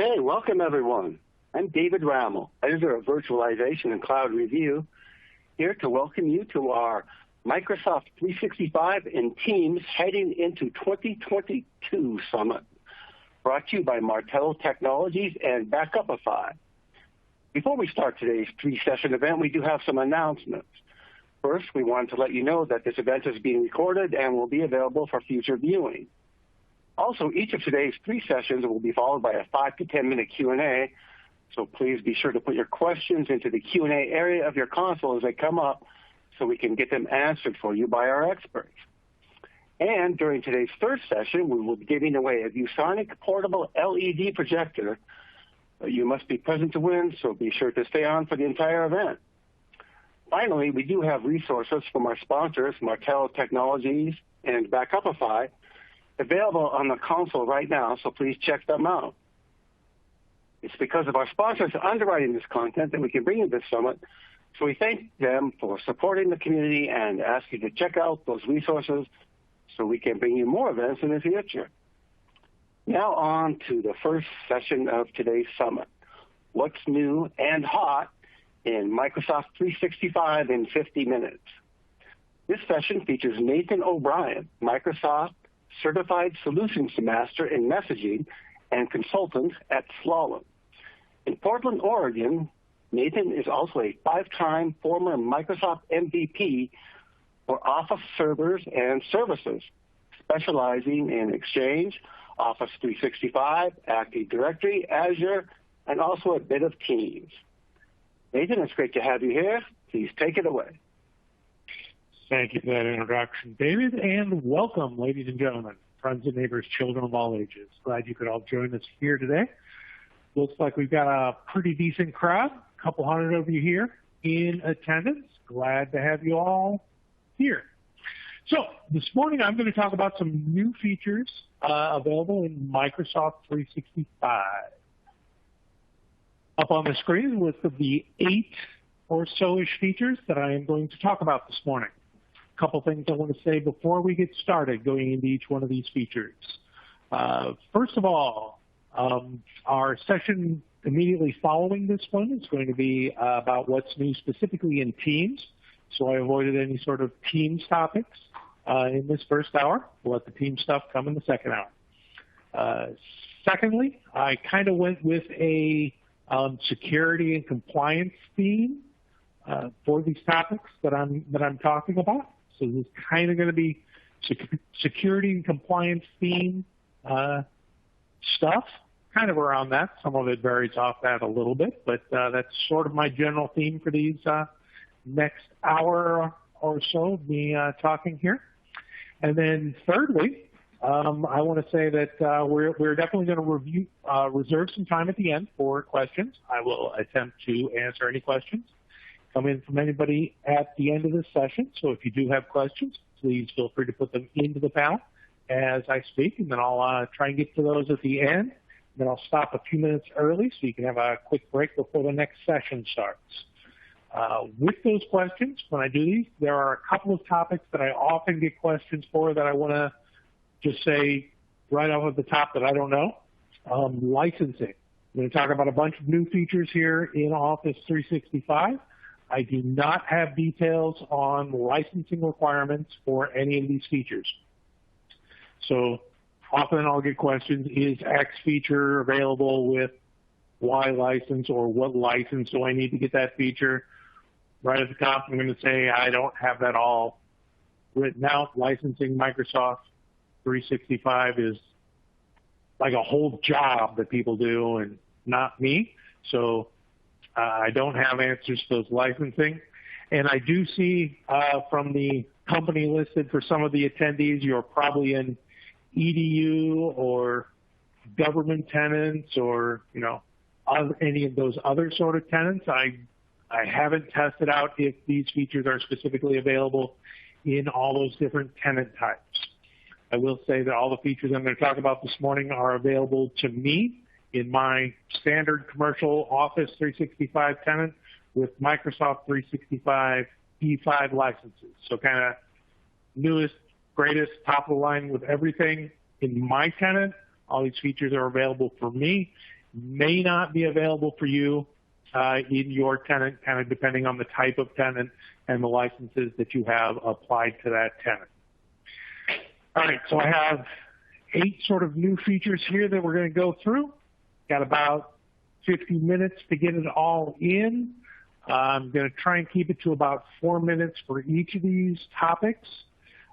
Okay, welcome everyone. I'm David Rammel, editor of Virtualization and Cloud Review, here to welcome you to our Microsoft 365 and Teams heading into 2022 Summit, brought to you by Martello Technologies and Backupify. Before we start today's three-session event, we do have some announcements. First, we wanted to let you know that this event is being recorded and will be available for future viewing. Also, each of today's three sessions will be followed by a 5 to 10 minute Q&A, so please be sure to put your questions into the Q&A area of your console as they come up so we can get them answered for you by our experts. And during today's first session, we will be giving away a ViewSonic portable LED projector. You must be present to win, so be sure to stay on for the entire event. Finally, we do have resources from our sponsors, Martello Technologies and Backupify, available on the console right now, so please check them out. It's because of our sponsors underwriting this content that we can bring you this summit, so we thank them for supporting the community and ask you to check out those resources so we can bring you more events in the future. Now on to the first session of today's summit. What's new and hot in Microsoft 365 in 50 minutes? This session features Nathan O'Brien, Microsoft Certified Solutions Master in Messaging and consultant at Slalom. In Portland, Oregon, Nathan is also a 5-time former Microsoft MVP for Office servers and services, specializing in Exchange, Office 365, Active Directory, Azure, and also a bit of Teams. Nathan, it's great to have you here. Please take it away. Thank you for that introduction, David, and welcome, ladies and gentlemen, friends and neighbors, children of all ages. Glad you could all join us here today. Looks like we've got a pretty decent crowd, a couple hundred of you here in attendance. Glad to have you all here. So this morning I'm going to talk about some new features available in Microsoft 365. Up on the screen is a list of the 8 or so-ish features that I am going to talk about this morning. A couple things I want to say before we get started going into each one of these features. First of all, our session immediately following this one is going to be about what's new specifically in Teams. So I avoided any sort of Teams topics in this first hour. We'll let the Teams stuff come in the second hour. Secondly, I kind of went with a security and compliance theme for these topics that I'm talking about. So this is kind of going to be security and compliance theme stuff, kind of around that. Some of it varies off that a little bit, but that's sort of my general theme for these next hour or so of me talking here. And then thirdly, I want to say that we're definitely going to reserve some time at the end for questions. I will attempt to answer any questions come in from anybody at the end of this session. So if you do have questions, please feel free to put them into the panel as I speak, and then I'll try and get to those at the end. Then I'll stop a few minutes early so you can have a quick break before the next session starts. With those questions, when I do these, there are a couple of topics that I often get questions for that I want to just say right off at the top that I don't know. Licensing. I'm going to talk about a bunch of new features here in Office 365. I do not have details on licensing requirements for any of these features. So often I'll get questions, is X feature available with Y license, or what license do I need to get that feature? Right at the top, I'm going to say I don't have that all written out. Licensing Microsoft 365 is like a whole job that people do and not me. So I don't have answers to those licensing. And I do see from the company listed for some of the attendees, you're probably in EDU or government tenants or, any of those other sort of tenants. I haven't tested out if these features are specifically available in all those different tenant types. I will say that all the features I'm going to talk about this morning are available to me in my standard commercial Office 365 tenant with Microsoft 365 E5 licenses. So kind of newest, greatest, top of the line with everything in my tenant. All these features are available for me. may not be available for you in your tenant, kind of depending on the type of tenant and the licenses that you have applied to that tenant. All right, so I have 8 sort of new features here that we're going to go through. Got about 50 minutes to get it all in. I'm going to try and keep it to about 4 minutes for each of these topics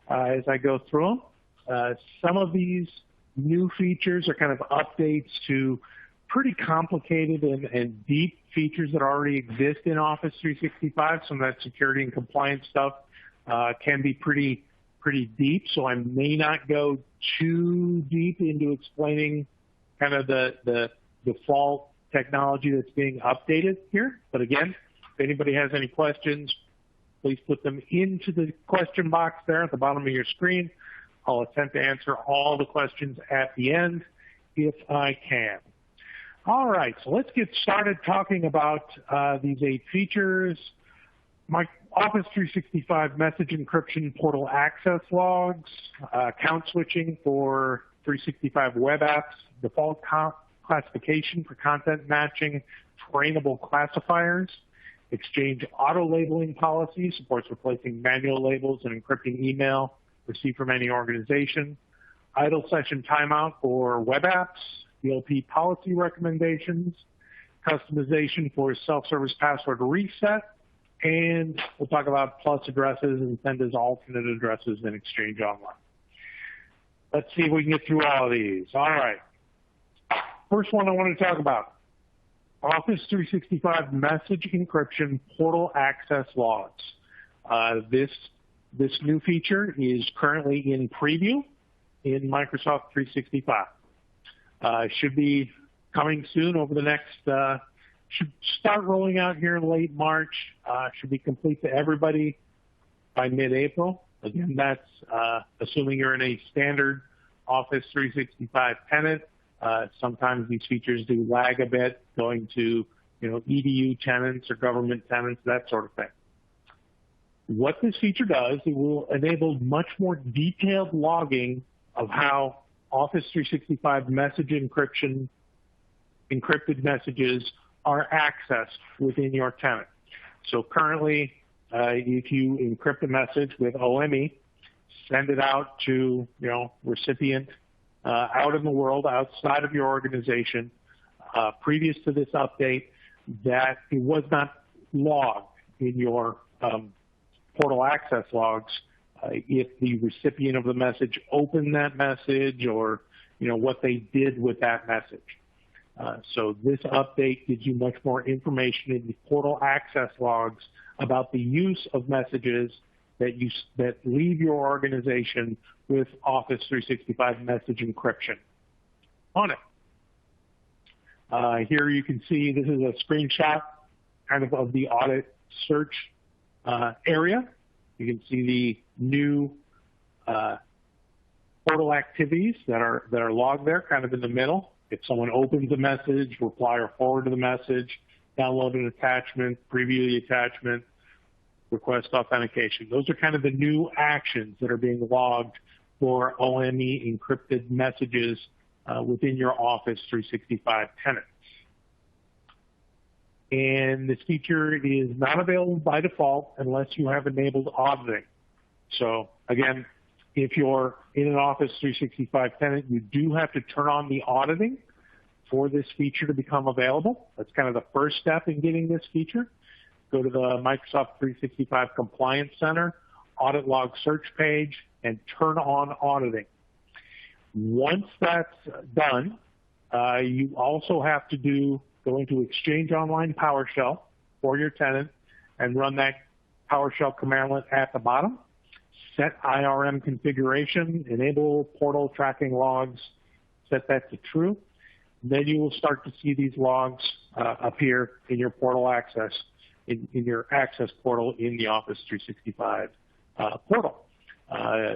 as I go through them. Some of these new features are kind of updates to pretty complicated and deep features that already exist in Office 365. Some of that security and compliance stuff can be pretty deep, so I may not go too deep into explaining kind of the default technology that's being updated here. But again, if anybody has any questions, please put them into the question box there at the bottom of your screen. I'll attempt to answer all the questions at the end if I can. All right, so let's get started talking about these 8 features. My Office 365 message encryption portal access logs, account switching for 365 web apps, default classification for content matching, trainable classifiers, Exchange auto-labeling policy, supports replacing manual labels and encrypting email received from any organization, idle session timeout for web apps, DLP policy recommendations, customization for self-service password reset, and we'll talk about plus addresses and send as alternate addresses in Exchange Online. Let's see if we can get through all of these. All right. First one I want to talk about, Office 365 message encryption portal access logs. This new feature is currently in preview in Microsoft 365. Should be coming soon over the next, should start rolling out here in late March, should be complete to everybody by mid-April. Again, that's assuming you're in a standard Office 365 tenant. Sometimes these features do lag a bit going to EDU tenants or government tenants, that sort of thing. What this feature does, it will enable much more detailed logging of how Office 365 message encryption, encrypted messages are accessed within your tenant. So currently, if you encrypt a message with OME, send it out to recipient out in the world, outside of your organization. Previous to this update, that it was not logged in your portal access logs if the recipient of the message opened that message or what they did with that message. So this update gives you much more information in the portal access logs about the use of messages that leave your organization with Office 365 message encryption on it. Here you can see this is a screenshot kind of the audit search area. You can see the new portal activities that are logged there, kind of in the middle. If someone opens a message, reply or forward to the message, download an attachment, preview the attachment, request authentication. Those are kind of the new actions that are being logged for OME encrypted messages within your Office 365 tenants. And this feature is not available by default unless you have enabled auditing. So again, if you're in an Office 365 tenant, you do have to turn on the auditing for this feature to become available. That's kind of the first step in getting this feature. Go to the Microsoft 365 Compliance Center, Audit Log Search page, and turn on auditing. Once that's done, you also have to go into Exchange Online PowerShell for your tenant and run that PowerShell commandlet at the bottom. Set IRM configuration, enable portal tracking logs, set that to true. Then you will start to see these logs appear in your portal access, in your access portal in the Office 365 portal.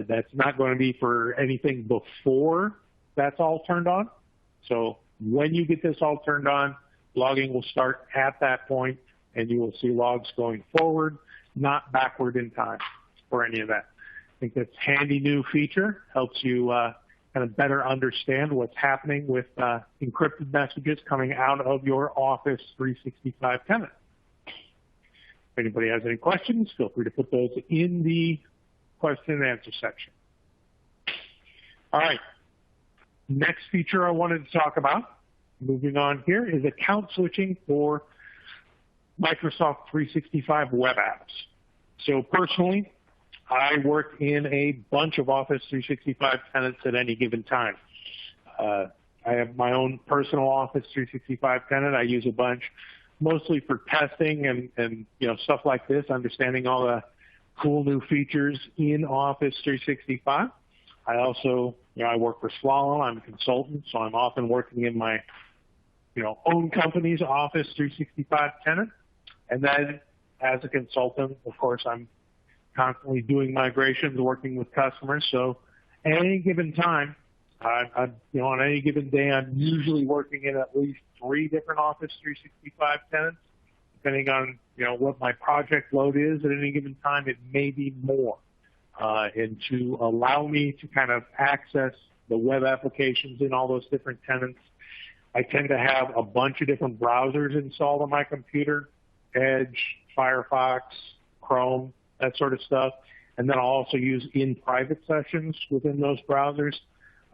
That's not going to be for anything before that's all turned on. So when you get this all turned on, logging will start at that point, and you will see logs going forward, not backward in time for any of that. I think that's a handy new feature, helps you kind of better understand what's happening with encrypted messages coming out of your Office 365 tenant. If anybody has any questions, feel free to put those in the question and answer section. All right, next feature I wanted to talk about, moving on here, is account switching for Microsoft 365 web apps. So personally, I work in a bunch of Office 365 tenants at any given time. I have my own personal Office 365 tenant. I use a bunch, mostly for testing and stuff like this, understanding all the cool new features in Office 365. I also, I work for Slalom. I'm a consultant, so I'm often working in my, own company's Office 365 tenant. And then as a consultant, of course, I'm constantly doing migrations, working with customers. So at any given time, on any given day, I'm usually working in at least 3 different Office 365 tenants, depending on, what my project load is at any given time. It may be more. And to allow me to kind of access the web applications in all those different tenants, I tend to have a bunch of different browsers installed on my computer, Edge, Firefox, Chrome, that sort of stuff. And then I'll also use in private sessions within those browsers,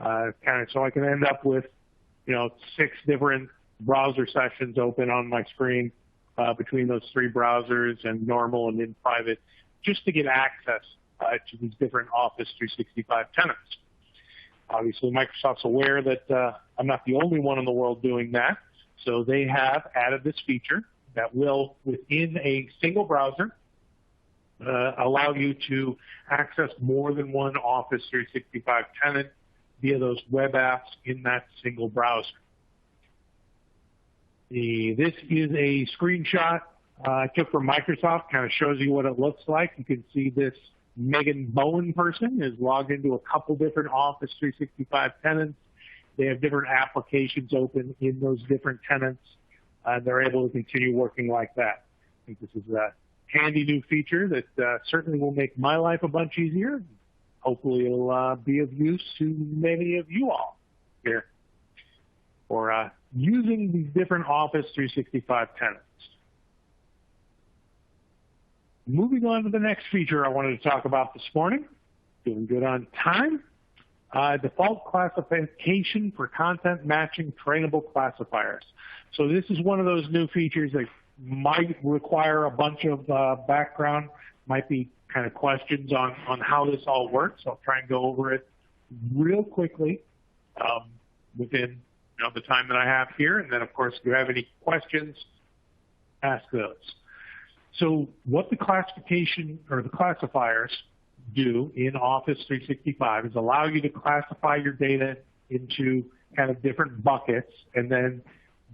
so I can end up with, 6 different browser sessions open on my screen between those 3 browsers and normal and in private, just to get access to these different Office 365 tenants. Obviously, Microsoft's aware that I'm not the only one in the world doing that, so they have added this feature that will, within a single browser, allow you to access more than one Office 365 tenant via those web apps in that single browser. This is a screenshot I took from Microsoft, kind of shows you what it looks like. You can see this Megan Bowen person is logged into a couple different Office 365 tenants. They have different applications open in those different tenants. They're able to continue working like that. I think this is a handy new feature that certainly will make my life a bunch easier. Hopefully it'll be of use to many of you all here for using these different Office 365 tenants. Moving on to the next feature I wanted to talk about this morning, doing good on time, default classification for content matching trainable classifiers. So this is one of those new features that might require a bunch of background, might be kind of questions on how this all works. I'll try and go over it real quickly within the time that I have here. And then, of course, if you have any questions, ask those. So what the classification or the classifiers do in Office 365 is allow you to classify your data into kind of different buckets, and then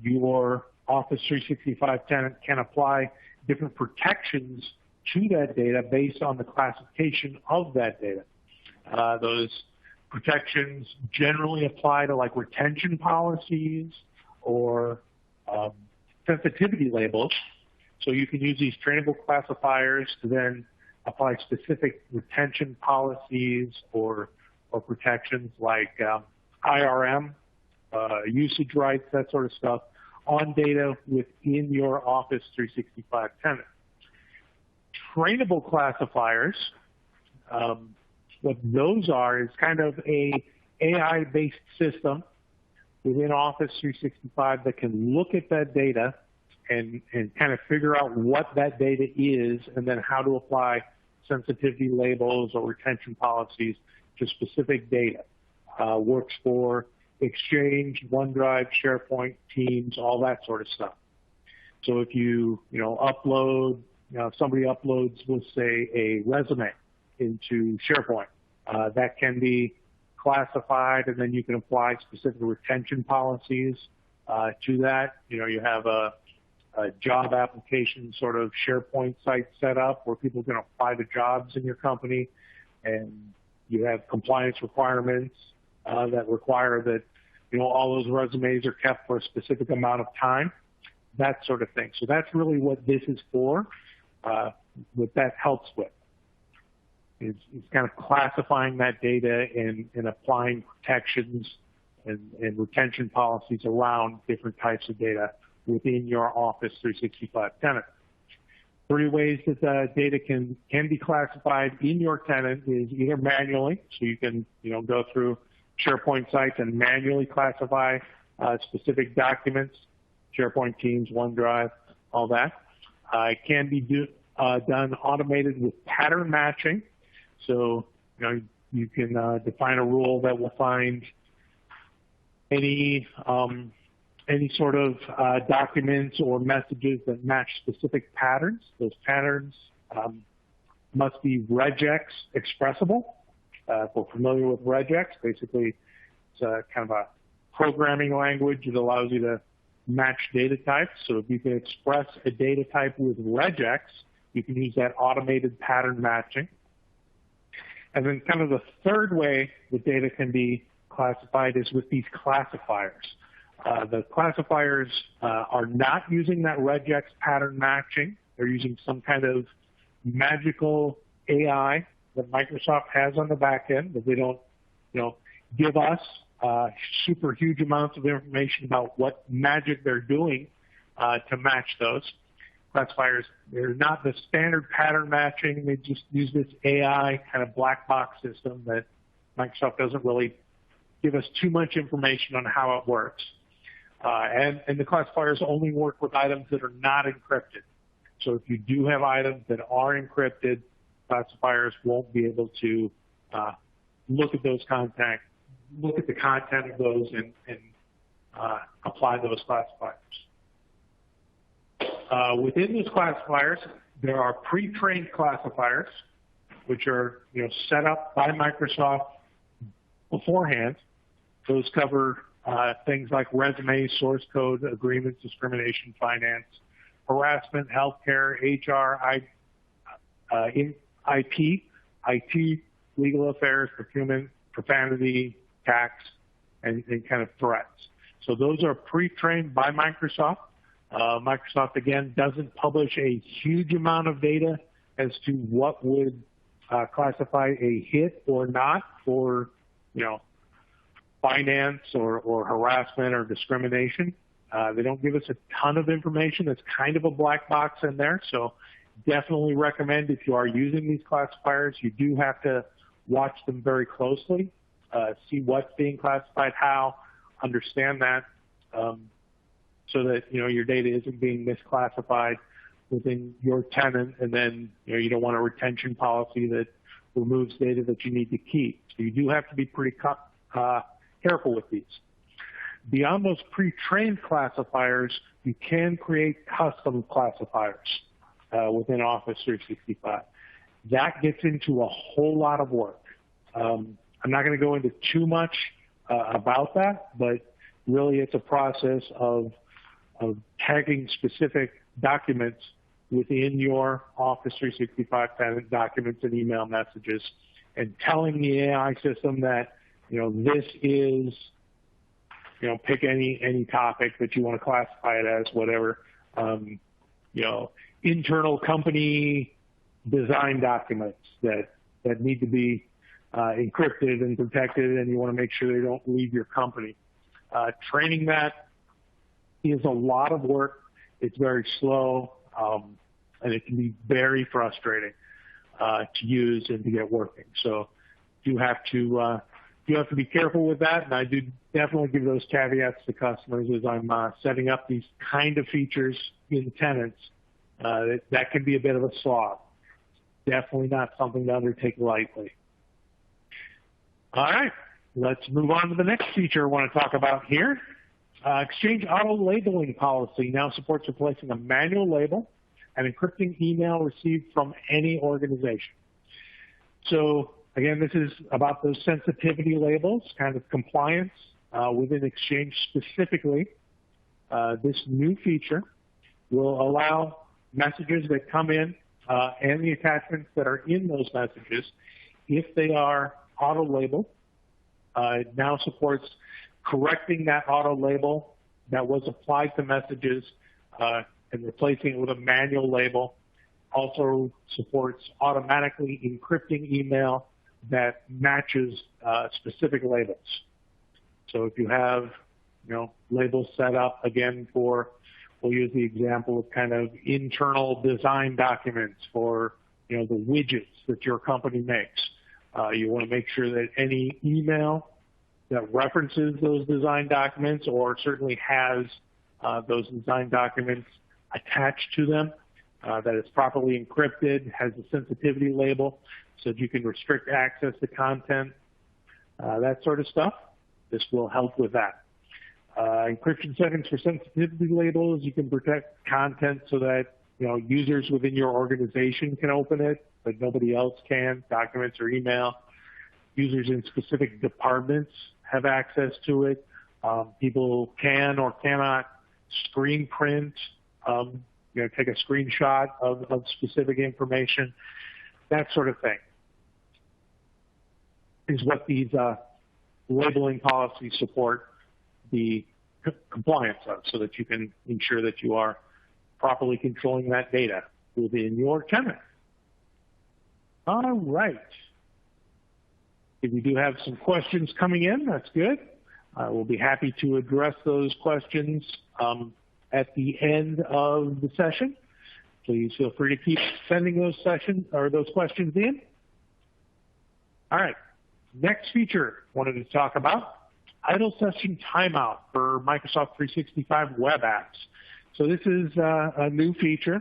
your Office 365 tenant can apply different protections to that data based on the classification of that data. Those protections generally apply to like retention policies or sensitivity labels. So you can use these trainable classifiers to then apply specific retention policies or protections like IRM, usage rights, that sort of stuff, on data within your Office 365 tenant. Trainable classifiers, what those are is kind of a AI-based system within Office 365 that can look at that data and kind of figure out what that data is and then how to apply sensitivity labels or retention policies to specific data. Works for Exchange, OneDrive, SharePoint, Teams, all that sort of stuff. So if you upload, if somebody uploads, let's say, a resume into SharePoint, that can be classified, and then you can apply specific retention policies to that. You have a job application sort of SharePoint site set up where people can apply to jobs in your company, and you have compliance requirements that require that all those resumes are kept for a specific amount of time, that sort of thing. So that's really what this is for, what that helps with. is kind of classifying that data and applying protections and retention policies around different types of data within your Office 365 tenant. 3 ways that the data can be classified in your tenant is either manually, so you can go through SharePoint sites and manually classify specific documents, SharePoint, Teams, OneDrive, all that. It can be done automated with pattern matching. So you can define a rule that will find any sort of documents or messages that match specific patterns. Those patterns must be regex expressible. If we're familiar with regex, basically it's kind of a programming language that allows you to match data types. So if you can express a data type with regex, you can use that automated pattern matching. And then kind of the third way the data can be classified is with these classifiers. The classifiers are not using that regex pattern matching. They're using some kind of magical AI that Microsoft has on the back end, but they don't, give us super huge amounts of information about what magic they're doing to match those. Classifiers, they're not the standard pattern matching. They just use this AI kind of black box system that Microsoft doesn't really give us too much information on how it works. And the classifiers only work with items that are not encrypted. So if you do have items that are encrypted, classifiers won't be able to look at the content of those and apply those classifiers. Within those classifiers, there are pre-trained classifiers, which are set up by Microsoft beforehand. Those cover things like resumes, source code, agreements, discrimination, finance, harassment, healthcare, HR, IT, legal affairs, procurement, profanity, tax, and kind of threats. So those are pre-trained by Microsoft. Microsoft, again, doesn't publish a huge amount of data as to what would classify a hit or not for, finance or harassment or discrimination. They don't give us a ton of information. It's kind of a black box in there. So definitely recommend if you are using these classifiers, you do have to watch them very closely, see what's being classified, how, understand that, so that your data isn't being misclassified within your tenant, and then you don't want a retention policy that removes data that you need to keep. So you do have to be pretty careful with these. Beyond those pre-trained classifiers, you can create custom classifiers within Office 365. That gets into a whole lot of work. I'm not going to go into too much about that, but really it's a process of tagging specific documents within your Office 365 tenant documents and email messages and telling the AI system that, this is, pick any topic that you want to classify it as, whatever, internal company design documents that need to be encrypted and protected, and you want to make sure they don't leave your company. Training that is a lot of work. It's very slow, and it can be very frustrating to use and to get working. So you have to be careful with that, and I do definitely give those caveats to customers as I'm setting up these kind of features in tenants. That can be a bit of a slog. Definitely not something to undertake lightly. All right, let's move on to the next feature I want to talk about here. Exchange auto labeling policy now supports replacing a manual label and encrypting email received from any organization. So again, this is about those sensitivity labels, kind of compliance within Exchange specifically. This new feature will allow messages that come in and the attachments that are in those messages, if they are auto-labeled. It now supports correcting that auto-label that was applied to messages and replacing it with a manual label also supports automatically encrypting email that matches specific labels. So if you have, labels set up, again, for, we'll use the example of kind of internal design documents for, the widgets that your company makes. You want to make sure that any email that references those design documents or certainly has those design documents attached to them, that it's properly encrypted, has a sensitivity label so that you can restrict access to content, that sort of stuff. This will help with that. Encryption settings for sensitivity labels, you can protect content so that users within your organization can open it, but nobody else can, documents or email. Users in specific departments have access to it. People can or cannot screen print, take a screenshot of specific information, that sort of thing is what these labeling policies support the compliance of, so that you can ensure that you are properly controlling that data within your tenant. All right. If we do have some questions coming in, that's good. We'll be happy to address those questions at the end of the session. Please feel free to keep sending those questions in. All right. Next feature I wanted to talk about, idle session timeout for Microsoft 365 web apps. So this is a new feature.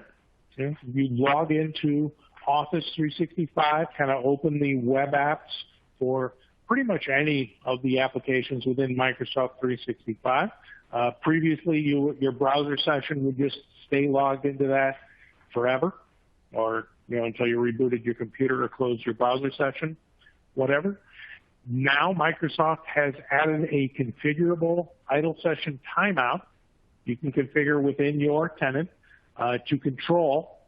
You log into Office 365, kind of open the web apps for pretty much any of the applications within Microsoft 365. Previously, your browser session would just stay logged into that forever, or until you rebooted your computer or closed your browser session, whatever. Now Microsoft has added a configurable idle session timeout. You can configure within your tenant to control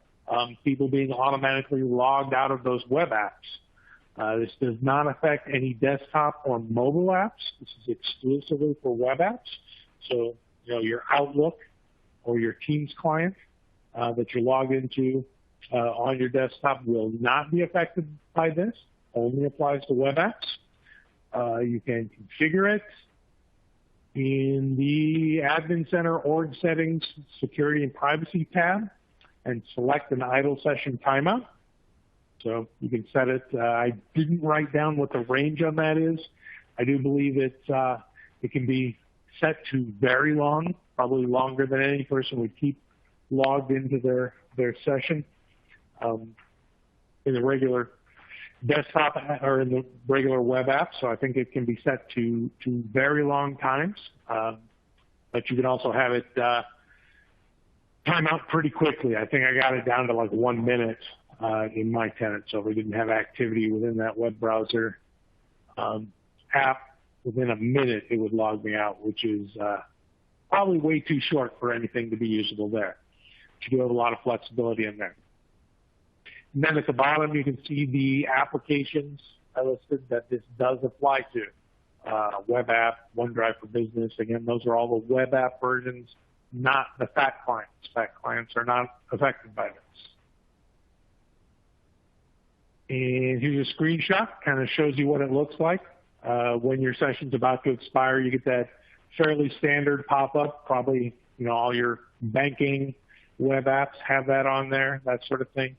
people being automatically logged out of those web apps. This does not affect any desktop or mobile apps. This is exclusively for web apps. So, your Outlook or your Teams client that you're logged into on your desktop will not be affected by this. Only applies to web apps. You can configure it in the Admin Center Org Settings Security and Privacy tab and select an idle session timeout. So you can set it. I didn't write down what the range on that is. I do believe it can be set to very long, probably longer than any person would keep logged into their session. In the regular desktop or in the regular web app, so I think it can be set to very long times. But you can also have it time out pretty quickly. I think I got it down to like 1 minute in my tenant, so if we didn't have activity within that web browser app, within a minute it would log me out, which is probably way too short for anything to be usable there. But you do have a lot of flexibility in there. And then at the bottom, you can see the applications I listed that this does apply to. Web app, OneDrive for Business. Again, those are all the web app versions, not the FAT clients. FAT clients are not affected by this. And here's a screenshot, kind of shows you what it looks like. When your session's about to expire, you get that fairly standard pop-up. Probably, all your banking web apps have that on there, that sort of thing.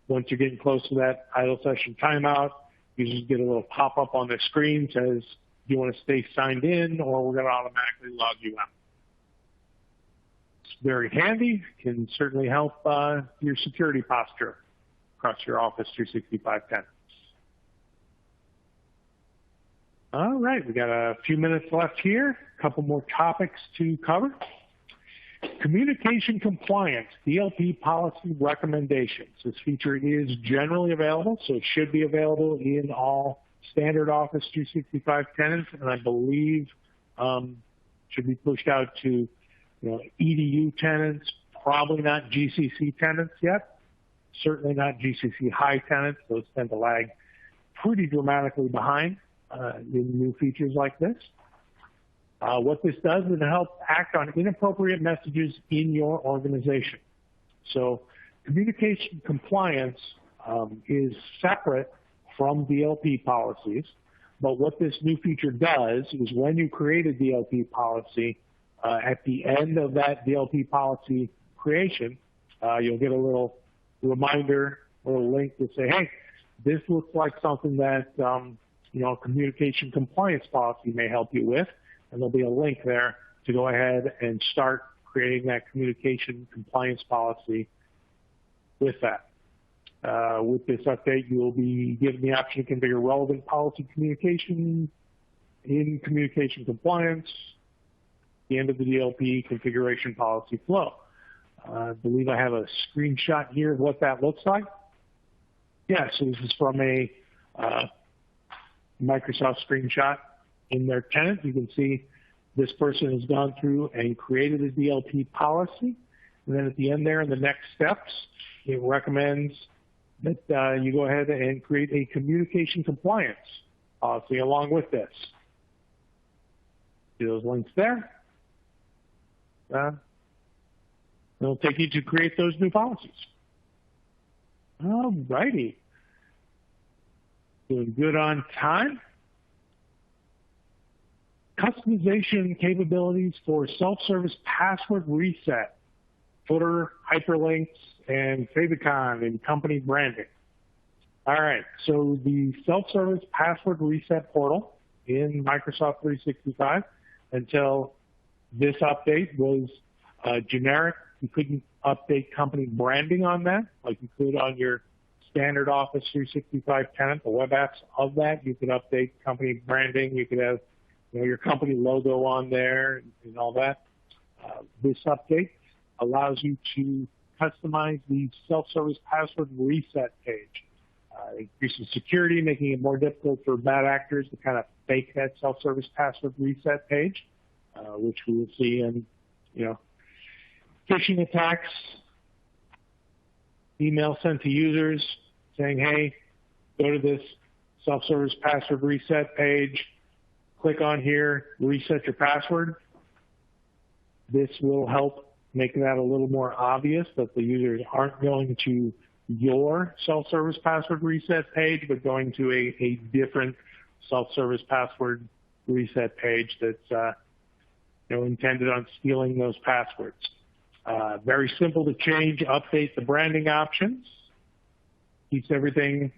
Once you're getting close to that idle session timeout, you just get a little pop-up on the screen that says, do you want to stay signed in, or we're going to automatically log you out. It's very handy, can certainly help your security posture across your Office 365 tenants. All right, we got a few minutes left here, a couple more topics to cover. Communication compliance, DLP policy recommendations. This feature is generally available, so it should be available in all standard Office 365 tenants, and I believe should be pushed out to EDU tenants, probably not GCC tenants yet, certainly not GCC high tenants. Those tend to lag pretty dramatically behind in new features like this. What this does is help act on inappropriate messages in your organization. So Communication compliance is separate from DLP policies, but what this new feature does is when you create a DLP policy, at the end of that DLP policy creation, you'll get a little reminder or a link to say, hey, this looks like something that a communication compliance policy may help you with, and there'll be a link there to go ahead and start creating that communication compliance policy with that. With this update, you will be given the option to configure relevant policy communication in communication compliance, the end of the DLP configuration policy flow. I believe I have a screenshot here of what that looks like. Yeah, so this is from a Microsoft screenshot in their tenant. You can see this person has gone through and created a DLP policy. And then at the end there, in the next steps, it recommends that you go ahead and create a communication compliance policy along with this. See those links there? It'll take you to create those new policies. All righty. Doing good on time. Customization capabilities for self-service password reset, footer, hyperlinks, and favicon and company branding. All right, so the self-service password reset portal in Microsoft 365 until this update was generic. You couldn't update company branding on that like you could on your standard Office 365 tenant, the web apps of that. You could update company branding. You could have your company logo on there and all that. This update allows you to customize the self-service password reset page. Increases security, making it more difficult for bad actors to kind of fake that self-service password reset page, which we will see in, phishing attacks, email sent to users saying, hey, go to this self-service password reset page, click on here, reset your password. This will help make that a little more obvious that the users aren't going to your self-service password reset page, but going to a different self-service password reset page that's intended on stealing those passwords. Very simple to change, update the branding options. Keeps everything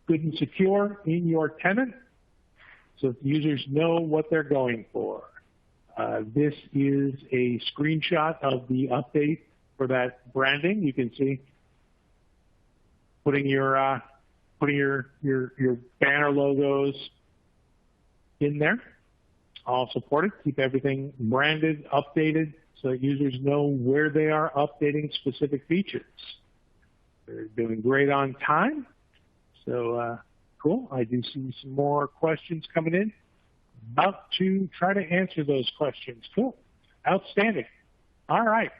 good and secure in your tenant so that users know what they're going for. This is a screenshot of the update for that branding. You can see putting your banner logos in there. All supported. Keep everything branded, updated, so that users know where they are updating specific features. They're doing great on time. So cool. I do see some more questions coming in. About to try to answer those questions. Cool. Outstanding. All right.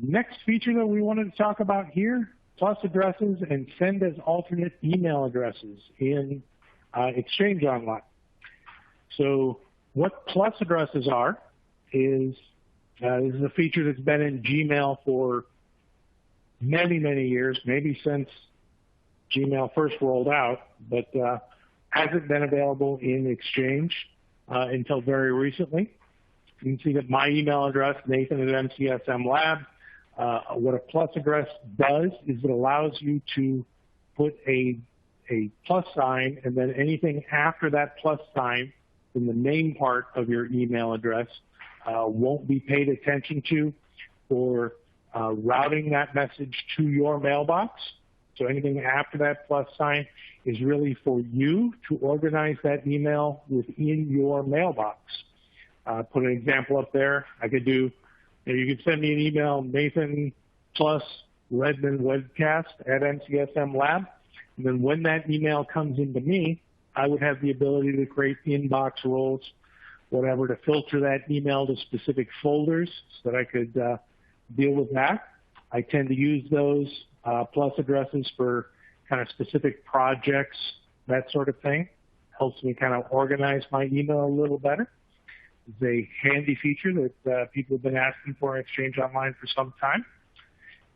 Next feature that we wanted to talk about here, plus addresses and send as alternate email addresses in Exchange Online. So what plus addresses are is this is a feature that's been in Gmail for many, many years, maybe since Gmail first rolled out, but hasn't been available in Exchange until very recently. You can see that my email address, Nathan at MCSM Lab, what a plus address does is it allows you to put a plus sign and then anything after that plus sign in the main part of your email address won't be paid attention to for routing that message to your mailbox. So anything after that plus sign is really for you to organize that email within your mailbox. Put an example up there. I could do, you could send me an email, Nathan plus Redmond Webcast at MCSM Lab. And then when that email comes into me, I would have the ability to create inbox roles, whatever, to filter that email to specific folders so that I could deal with that. I tend to use those plus addresses for kind of specific projects, that sort of thing. Helps me kind of organize my email a little better. It's a handy feature that people have been asking for in Exchange Online for some time.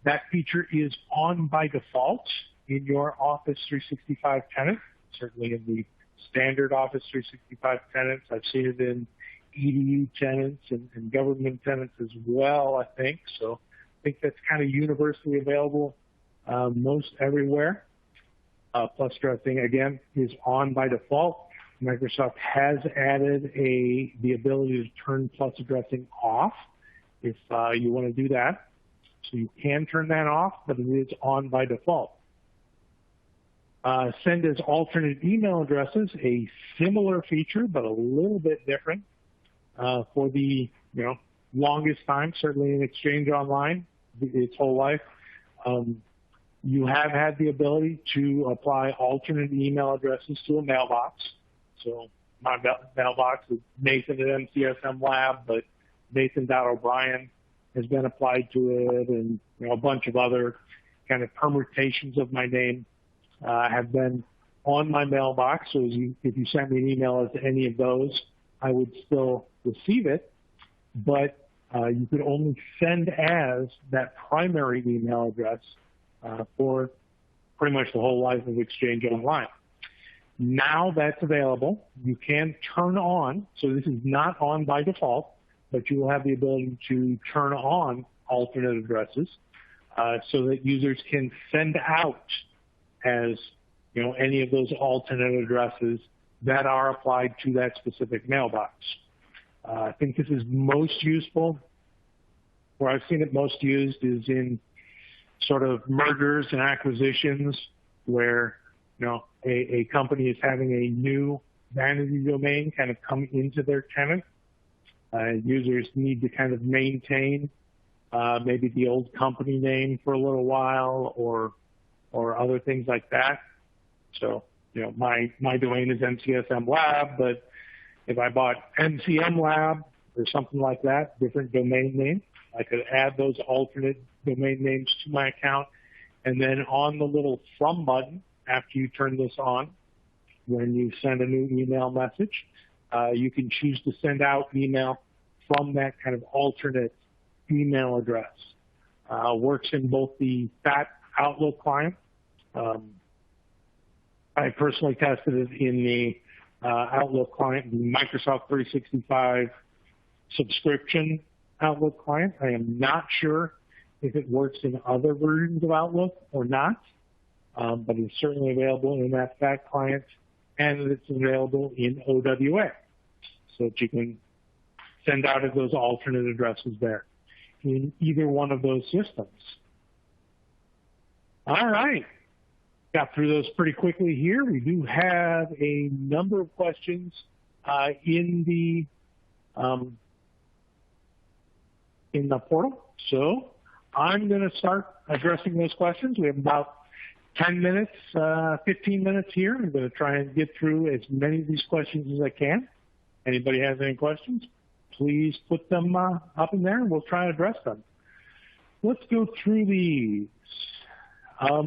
That feature is on by default in your Office 365 tenant, certainly in the standard Office 365 tenants. I've seen it in EDU tenants and government tenants as well, I think. So I think that's kind of universally available most everywhere. Plus addressing, again, is on by default. Microsoft has added the ability to turn plus addressing off if you want to do that. So you can turn that off, but it is on by default. Send as alternate email addresses, a similar feature, but a little bit different for the longest time, certainly in Exchange Online, its whole life. You have had the ability to apply alternate email addresses to a mailbox. So my mailbox is Nathan at MCSM Lab, but Nathan.O'Brien has been applied to it, and a bunch of other kind of permutations of my name have been on my mailbox. So if you sent me an email as to any of those, I would still receive it, but you could only send as that primary email address for pretty much the whole life of Exchange Online. Now that's available. You can turn on, so this is not on by default, but you will have the ability to turn on alternate addresses so that users can send out as any of those alternate addresses that are applied to that specific mailbox. I think this is most useful, where I've seen it most used is in sort of mergers and acquisitions where a company is having a new vanity domain kind of come into their tenant. Users need to kind of maintain maybe the old company name for a little while or other things like that. So, my domain is MCSM Lab, but if I bought MCM Lab or something like that, different domain name, I could add those alternate domain names to my account. And then on the little from button, after you turn this on, when you send a new email message, you can choose to send out email from that kind of alternate email address. Works in both the FAT Outlook client. I personally tested it in the Outlook client, the Microsoft 365 subscription Outlook client. I am not sure if it works in other versions of Outlook or not, but it's certainly available in that FAT client, and it's available in OWA, so that you can send out of those alternate addresses there in either one of those systems. All right. Got through those pretty quickly here. We do have a number of questions in the portal. So I'm going to start addressing those questions. We have about 10 minutes, 15 minutes here. I'm going to try and get through as many of these questions as I can. Anybody has any questions, please put them up in there and we'll try and address them. Let's go through these. All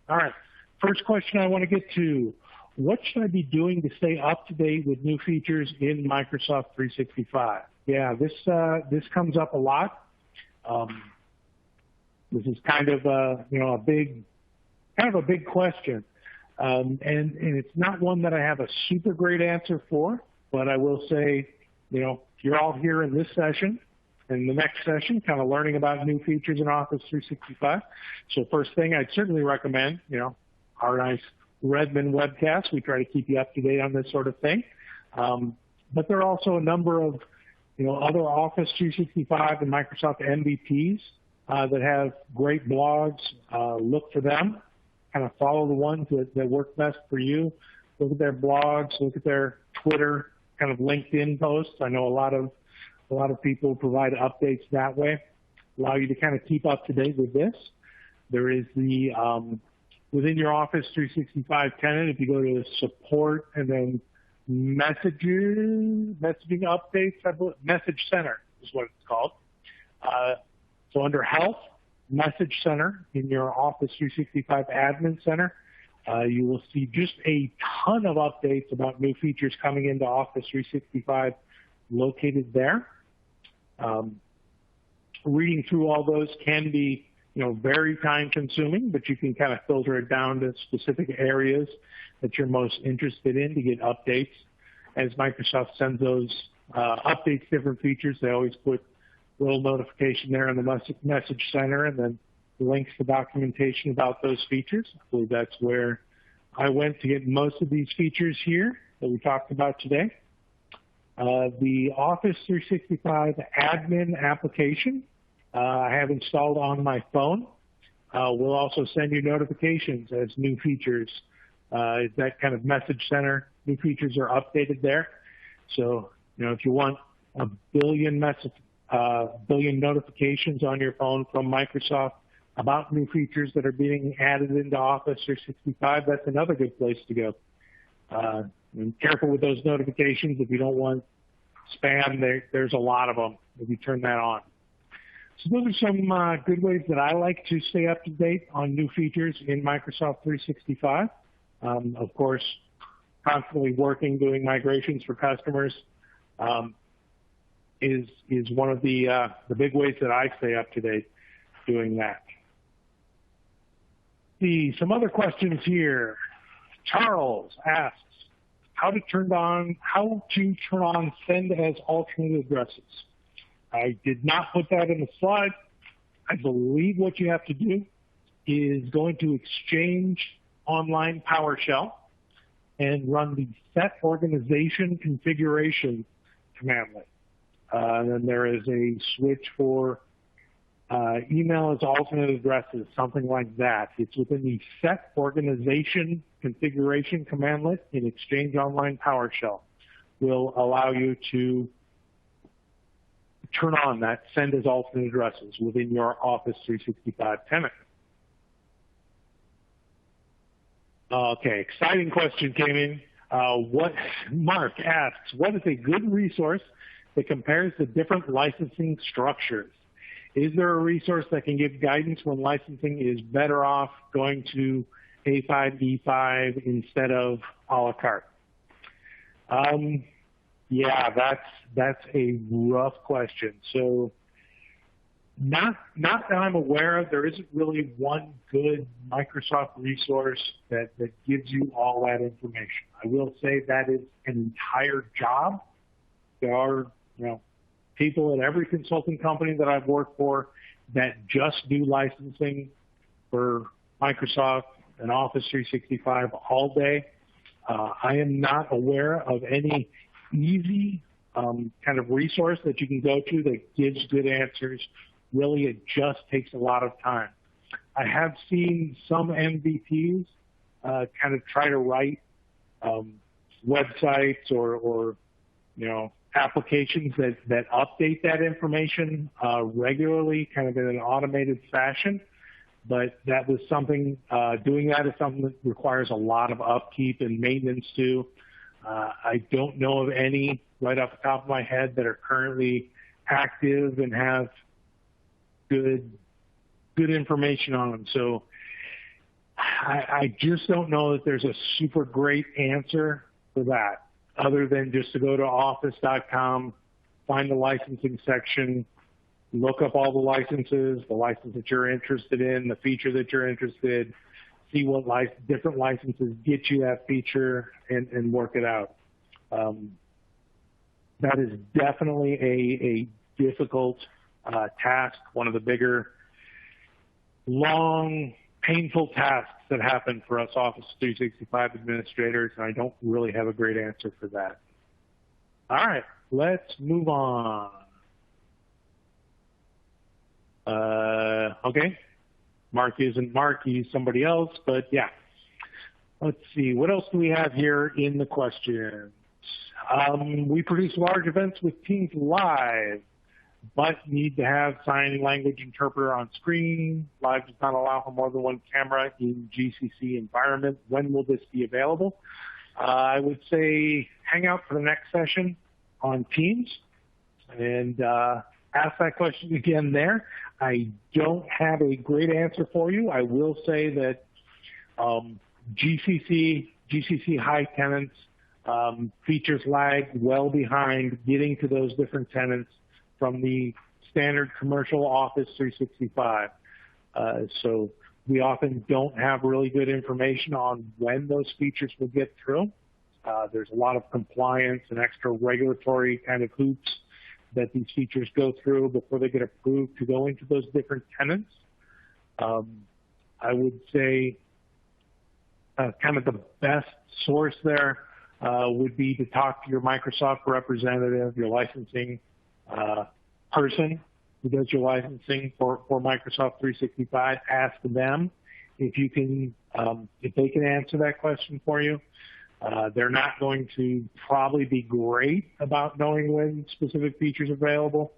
right. First question I want to get to, what should I be doing to stay up to date with new features in Microsoft 365? Yeah, this comes up a lot. This is kind of a big question, and it's not one that I have a super great answer for. But I will say, you're all here in this session and the next session, kind of learning about new features in Office 365. So first thing, I'd certainly recommend, our nice Redmond webcast. We try to keep you up to date on this sort of thing. But there are also a number of, other Office 365 and Microsoft MVPs that have great blogs. Look for them. Kind of follow the ones that work best for you. Look at their blogs. Look at their Twitter, kind of LinkedIn posts. I know a lot of people provide updates that way, allow you to kind of keep up to date with this. There is the within your Office 365 tenant, if you go to support and then messaging updates, I believe, Message Center is what it's called. So under Health, Message Center in your Office 365 Admin Center, you will see just a ton of updates about new features coming into Office 365 located there. Reading through all those can be very time consuming, but you can kind of filter it down to specific areas that you're most interested in to get updates. As Microsoft sends those updates, different features, they always put a little notification there in the message center and then links to documentation about those features. I believe that's where I went to get most of these features here that we talked about today. The Office 365 admin application I have installed on my phone. We'll also send you notifications as new features. That kind of message center, new features are updated there. So, if you want a billion notifications on your phone from Microsoft about new features that are being added into Office 365, that's another good place to go. And careful with those notifications. If you don't want spam, there's a lot of them if you turn that on. So those are some good ways that I like to stay up to date on new features in Microsoft 365. Of course, constantly working, doing migrations for customers is one of the big ways that I stay up to date doing that. See, some other questions here. Charles asks, how to turn on send as alternate addresses. I did not put that in the slide. I believe what you have to do is go into Exchange Online PowerShell and run the set organization configuration commandlet. Then there is a switch for email as alternate addresses, something like that. It's within the set organization configuration commandlet in Exchange Online PowerShell. Will allow you to turn on that send as alternate addresses within your Office 365 tenant. Okay, exciting question came in. Mark asks, what is a good resource that compares the different licensing structures? Is there a resource that can give guidance when licensing is better off going to A5, E5 instead of a la carte? Yeah, that's a rough question. So not that I'm aware of, there isn't really one good Microsoft resource that gives you all that information. I will say that is an entire job. There are, people at every consulting company that I've worked for that just do licensing for Microsoft and Office 365 all day. I am not aware of any easy kind of resource that you can go to that gives good answers. Really, it just takes a lot of time. I have seen some MVPs kind of try to write websites or applications that update that information regularly, kind of in an automated fashion. But that was something, doing that is something that requires a lot of upkeep and maintenance too. I don't know of any right off the top of my head that are currently active and have good information on them. So I just don't know that there's a super great answer for that, other than just to go to office.com, find the licensing section, look up all the licenses, the license that you're interested in, the feature that you're interested in, see what different licenses get you that feature, and work it out. That is definitely a difficult task, one of the bigger, long, painful tasks that happen for us Office 365 administrators, and I don't really have a great answer for that. All right, let's move on. Okay, Mark isn't Mark, he's somebody else, but yeah. Let's see, what else do we have here in the questions? We produce large events with Teams Live, but need to have sign language interpreter on screen. Live does not allow for more than one camera in GCC environment. When will this be available? I would say hang out for the next session on Teams and ask that question again there. I don't have a great answer for you. I will say that GCC high tenants features lag well behind getting to those different tenants from the standard commercial Office 365. So we often don't have really good information on when those features will get through. There's a lot of compliance and extra regulatory kind of hoops that these features go through before they get approved to go into those different tenants. I would say kind of the best source there would be to talk to your Microsoft representative, your licensing person who does your licensing for Microsoft 365. Ask them if you can, if they can answer that question for you. They're not going to probably be great about knowing when specific features are available.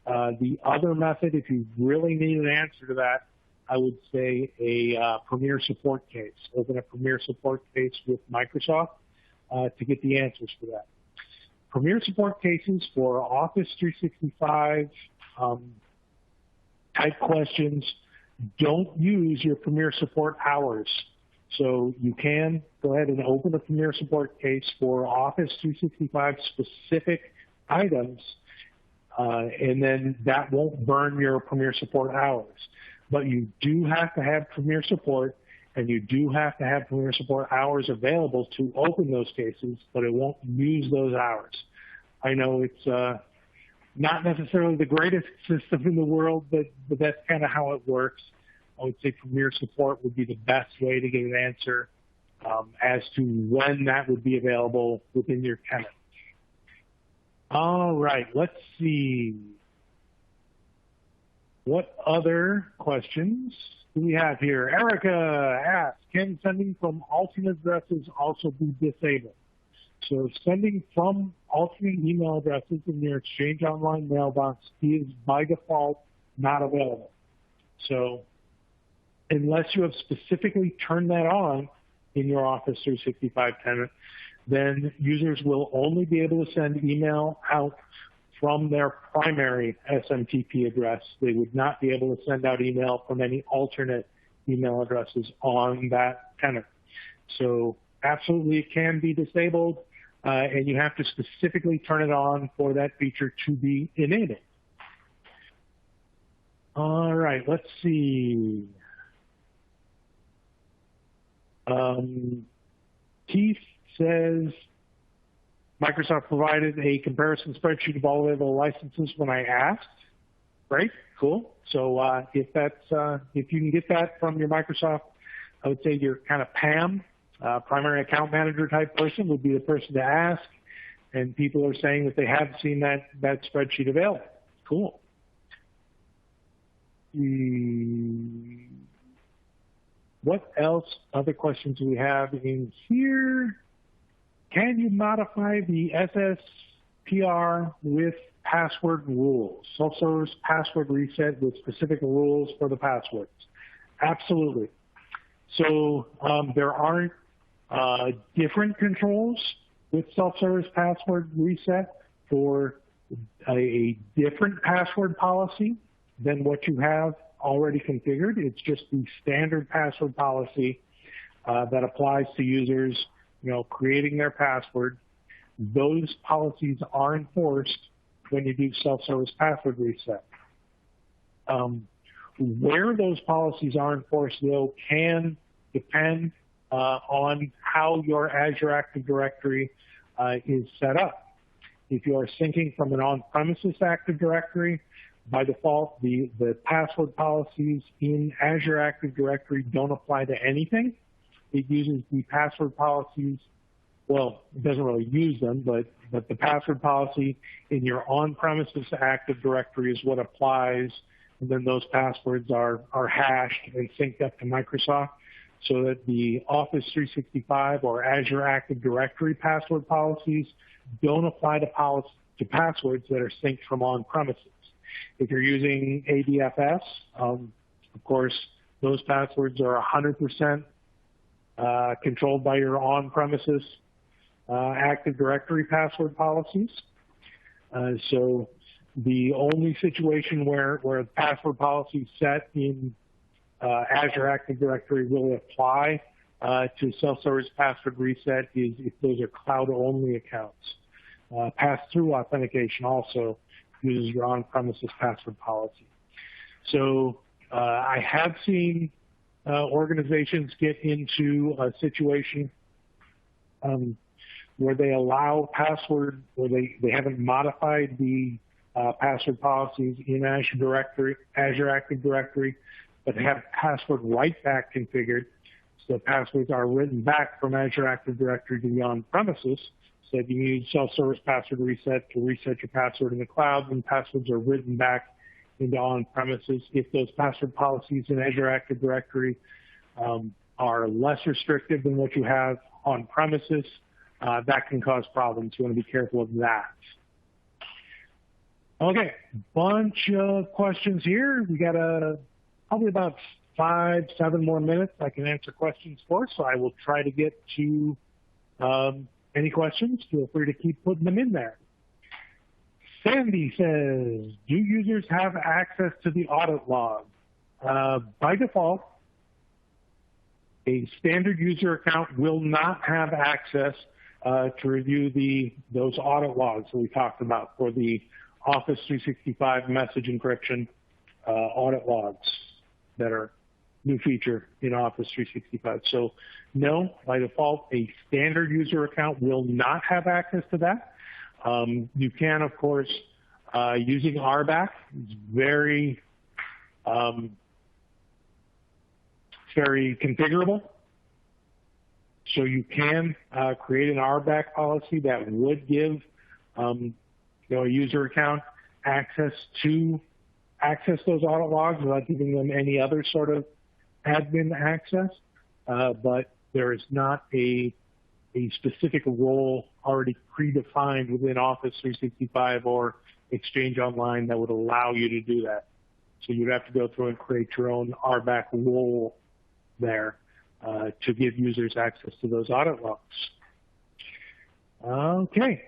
The other method, if you really need an answer to that, I would say a Premier support case. Open a Premier support case with Microsoft to get the answers for that. Premier support cases for Office 365 type questions don't use your Premier support hours. So you can go ahead and open a Premier support case for Office 365 specific items, and then that won't burn your Premier support hours. But you do have to have Premier support, and you do have to have Premier support hours available to open those cases, but it won't use those hours. I know it's not necessarily the greatest system in the world, but that's kind of how it works. I would say Premier support would be the best way to get an answer as to when that would be available within your tenant. All right, let's see. What other questions do we have here? Erica asks, can sending from alternate addresses also be disabled? So sending from alternate email addresses in your Exchange Online mailbox is by default not available. So unless you have specifically turned that on in your Office 365 tenant, then users will only be able to send email out from their primary SMTP address. They would not be able to send out email from any alternate email addresses on that tenant. So absolutely it can be disabled, and you have to specifically turn it on for that feature to be enabled. All right, let's see. Keith says, Microsoft provided a comparison spreadsheet of all available licenses when I asked. Great, cool. So if you can get that from your Microsoft, I would say your kind of PAM, primary account manager type person would be the person to ask. And people are saying that they have seen that spreadsheet available. Cool. What else? Other questions do we have in here? Can you modify the SSPR with password rules? Self-service password reset with specific rules for the passwords. Absolutely. So there aren't different controls with self-service password reset for a different password policy than what you have already configured. It's just the standard password policy that applies to users, creating their password. Those policies are enforced when you do self-service password reset. Where those policies are enforced, though, can depend on how your Azure Active Directory is set up. If you are syncing from an on-premises Active Directory, by default, the password policies in Azure Active Directory don't apply to anything. It uses the password policies, well, it doesn't really use them, but the password policy in your on-premises Active Directory is what applies, and then those passwords are hashed and synced up to Microsoft so that the Office 365 or Azure Active Directory password policies don't apply to passwords that are synced from on-premises. If you're using ADFS, of course, those passwords are 100% controlled by your on-premises Active Directory password policies. So the only situation where the password policy set in Azure Active Directory will apply to self-service password reset is if those are cloud-only accounts. Pass-through authentication also uses your on-premises password policy. So I have seen organizations get into a situation where they allow password, where they haven't modified the password policies in Azure Active Directory, but have password write back configured. So passwords are written back from Azure Active Directory to the on-premises. So if you need self-service password reset to reset your password in the cloud, then passwords are written back into on-premises. If those password policies in Azure Active Directory are less restrictive than what you have on-premises, that can cause problems. You want to be careful of that. Okay, bunch of questions here. We got probably about 5-7 more minutes I can answer questions for, so I will try to get to any questions. Feel free to keep putting them in there. Sandy says, do users have access to the audit log? By default, a standard user account will not have access to review those audit logs that we talked about for the Office 365 message encryption audit logs that are new feature in Office 365. So no, by default, a standard user account will not have access to that. You can, of course, using RBAC, it's very configurable. So you can create an RBAC policy that would give a user account access those audit logs without giving them any other sort of admin access. But there is not a specific role already predefined within Office 365 or Exchange Online that would allow you to do that. So you'd have to go through and create your own RBAC role there to give users access to those audit logs. Okay,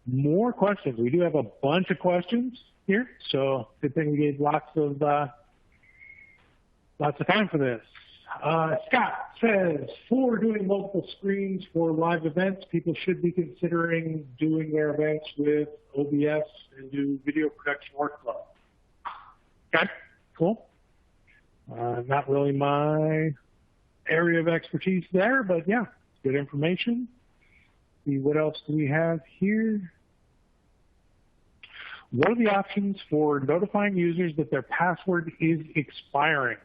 more questions. We do have a bunch of questions here, so good thing we gave lots of time for this. Scott says, for doing multiple screens for live events, people should be considering doing their events with OBS and do video production workflow. Okay, cool. Not really my area of expertise there, but yeah, good information. See, what else do we have here? What are the options for notifying users that their password is expiring?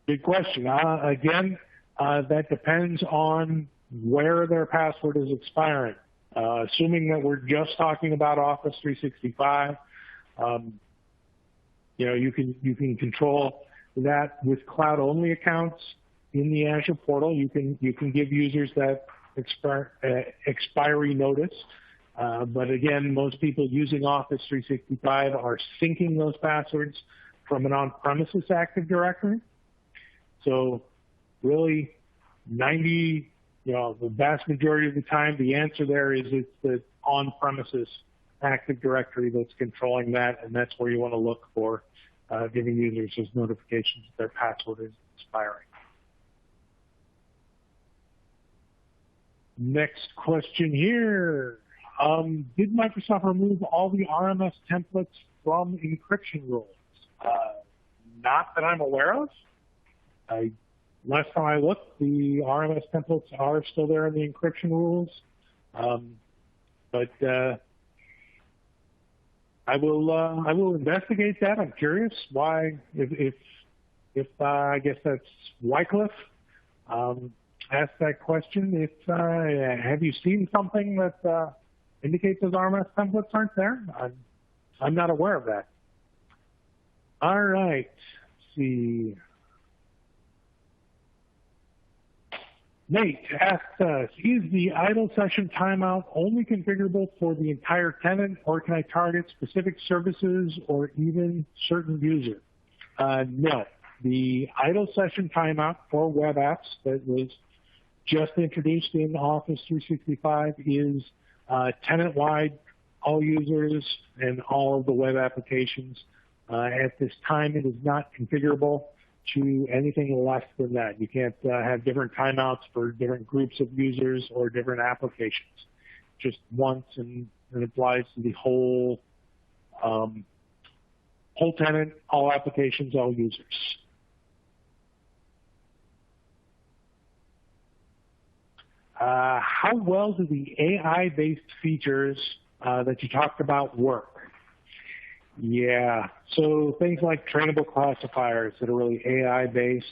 Good question. Again, that depends on where their password is expiring. Assuming that we're just talking about Office 365, you can control that with cloud-only accounts in the Azure portal. You can give users that expiry notice. But again, most people using Office 365 are syncing those passwords from an on-premises Active Directory. So really, the vast majority of the time, the answer there is it's the on-premises Active Directory that's controlling that, and that's where you want to look for giving users those notifications that their password is expiring. Next question here. Did Microsoft remove all the RMS templates from encryption rules? Not that I'm aware of. Last time I looked, the RMS templates are still there in the encryption rules. But I will investigate that. I'm curious why, if I guess that's Wycliffe asked that question. Have you seen something that indicates those RMS templates aren't there? I'm not aware of that. All right, let's see. Nate asks us, is the idle session timeout only configurable for the entire tenant, or can I target specific services or even certain users? No. The idle session timeout for web apps that was just introduced in Office 365 is tenant-wide, all users and all of the web applications. At this time, it is not configurable to anything less than that. You can't have different timeouts for different groups of users or different applications. Just once, and it applies to the whole whole tenant, all applications, all users. How well do the AI-based features that you talked about work? Yeah, so things like trainable classifiers that are really AI-based.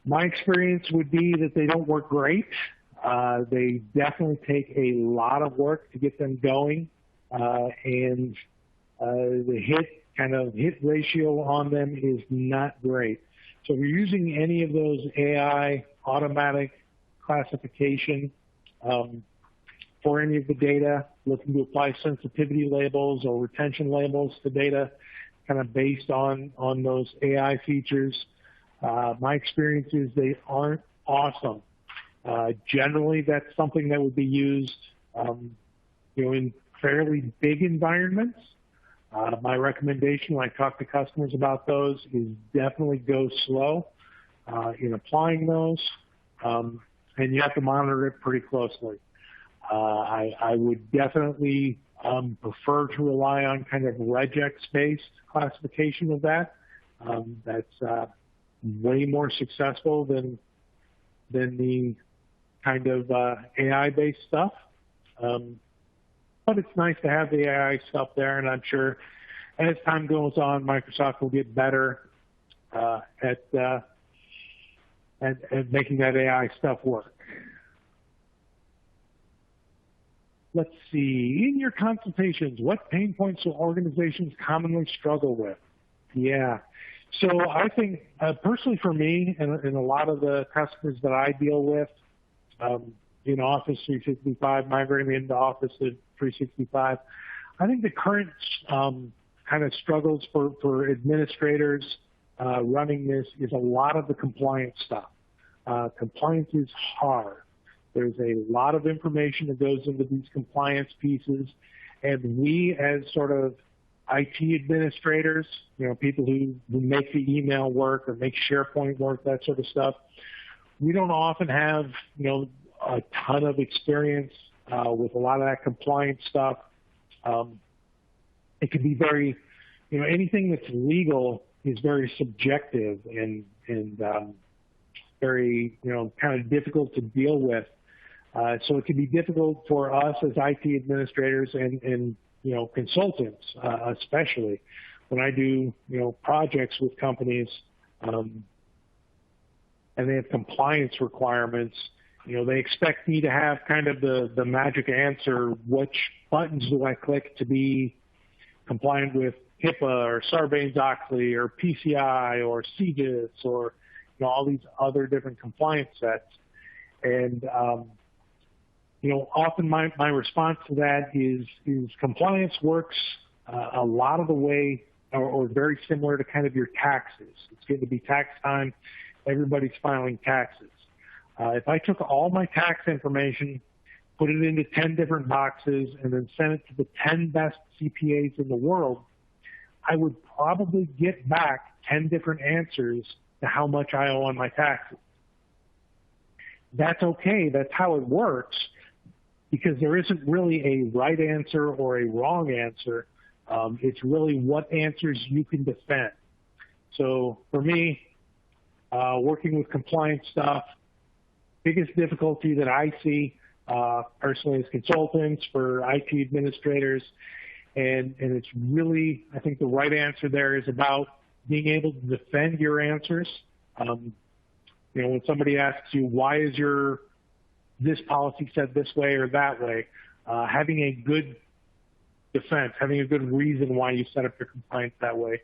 My experience would be that they don't work great. They definitely take a lot of work to get them going, and the hit ratio on them is not great. So if you're using any of those AI automatic classification for any of the data, looking to apply sensitivity labels or retention labels to data kind of based on those AI features, my experience is they aren't awesome. Generally, that's something that would be used in fairly big environments. My recommendation when I talk to customers about those is definitely go slow in applying those, and you have to monitor it pretty closely. I would definitely prefer to rely on kind of regex-based classification of that. That's way more successful than the kind of AI-based stuff. But it's nice to have the AI stuff there, and I'm sure as time goes on, Microsoft will get better at making that AI stuff work. Let's see. In your consultations, what pain points do organizations commonly struggle with? Yeah. So I think personally for me and a lot of the customers that I deal with in Office 365, migrating into Office 365, I think the current kind of struggles for administrators running this is a lot of the compliance stuff. Compliance is hard. There's a lot of information that goes into these compliance pieces, and we as sort of IT administrators, people who make the email work or make SharePoint work, that sort of stuff, we don't often have, a ton of experience with a lot of that compliance stuff. It can be very, anything that's legal is very subjective and very, kind of difficult to deal with. So it can be difficult for us as IT administrators and consultants, especially when I do, projects with companies, and they have compliance requirements. They expect me to have kind of the magic answer. Which buttons do I click to be compliant with HIPAA or Sarbanes-Oxley or PCI or CGIS or all these other different compliance sets? And often my response to that is compliance works a lot of the way or very similar to kind of your taxes. It's going to be tax time. Everybody's filing taxes. If I took all my tax information, put it into 10 different boxes, and then sent it to the 10 best CPAs in the world, I would probably get back 10 different answers to how much I owe on my taxes. That's okay. That's how it works, because there isn't really a right answer or a wrong answer. It's really what answers you can defend. So for me, working with compliance stuff, biggest difficulty that I see personally as consultants for IT administrators, and it's really, I think the right answer there is about being able to defend your answers. When somebody asks you, why is this policy said this way or that way, having a good defense, having a good reason why you set up your compliance that way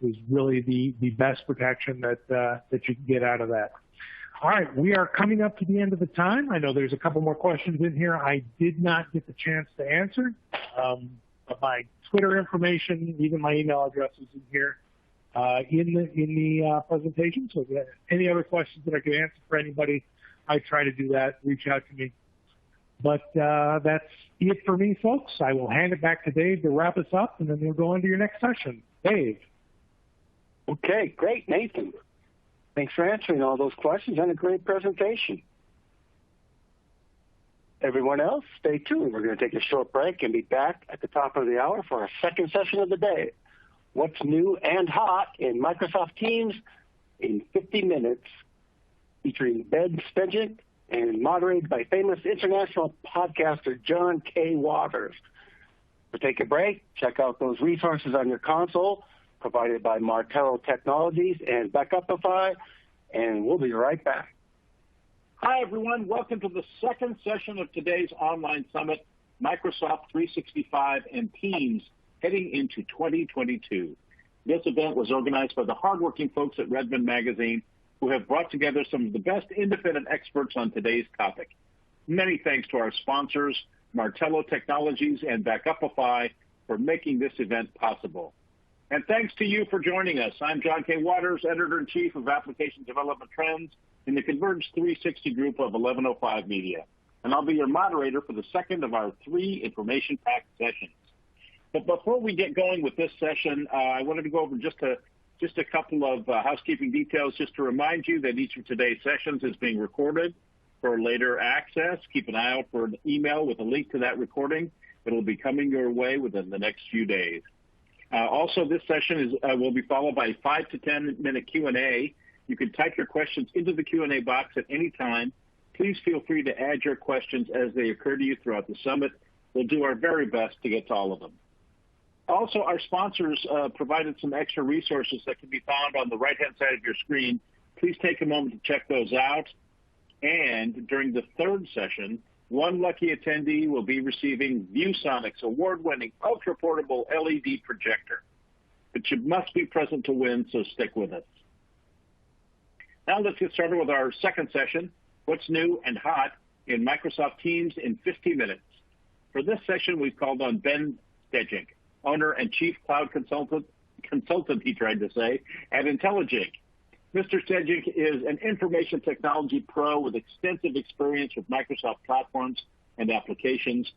is really the best protection that you can get out of that. All right, we are coming up to the end of the time. I know there's a couple more questions in here I did not get the chance to answer. But my Twitter information, even my email address is in here in the presentation. So if you have any other questions that I could answer for anybody, I try to do that. Reach out to me. But that's it for me, folks. I will hand it back to Dave to wrap us up, and then we'll go into your next session. Dave. Okay, great, Nathan. Thanks for answering all those questions and a great presentation. Everyone else, stay tuned. We're going to take a short break and be back at the top of the hour for our second session of the day. What's new and hot in Microsoft Teams in 50 minutes, featuring Ben Stejic and moderated by famous international podcaster John K. Waters. So take a break, check out those resources on your console provided by Martello Technologies and Backupify, and we'll be right back. Hi, everyone. Welcome to the second session of today's online summit, Microsoft 365 and Teams heading into 2022. This event was organized by the hardworking folks at Redmond Magazine, who have brought together some of the best independent experts on today's topic. Many thanks to our sponsors, Martello Technologies and Backupify, for making this event possible. And thanks to you for joining us. I'm John K. Waters, Editor-in-Chief of Application Development Trends in the Converge 360 group of 1105 Media. And I'll be your moderator for the second of our 3 information-packed sessions. But before we get going with this session, I wanted to go over just a couple of housekeeping details, just to remind you that each of today's sessions is being recorded for later access. Keep an eye out for an email with a link to that recording. It'll be coming your way within the next few days. Also, this session will be followed by a 5 to 10 minute Q&A. You can type your questions into the Q&A box at any time. Please feel free to add your questions as they occur to you throughout the summit. We'll do our very best to get to all of them. Also, our sponsors provided some extra resources that can be found on the right-hand side of your screen. Please take a moment to check those out. And during the third session, one lucky attendee will be receiving ViewSonic's award-winning ultra-portable LED projector. But you must be present to win, so stick with us. Now let's get started with our second session, What's New and Hot in Microsoft Teams in 50 minutes. For this session, we've called on Ben Stejic, owner and chief cloud consultant, he tried to say, at IntelliJink. Mr. Stejic is an information technology pro with extensive experience with Microsoft platforms and applications,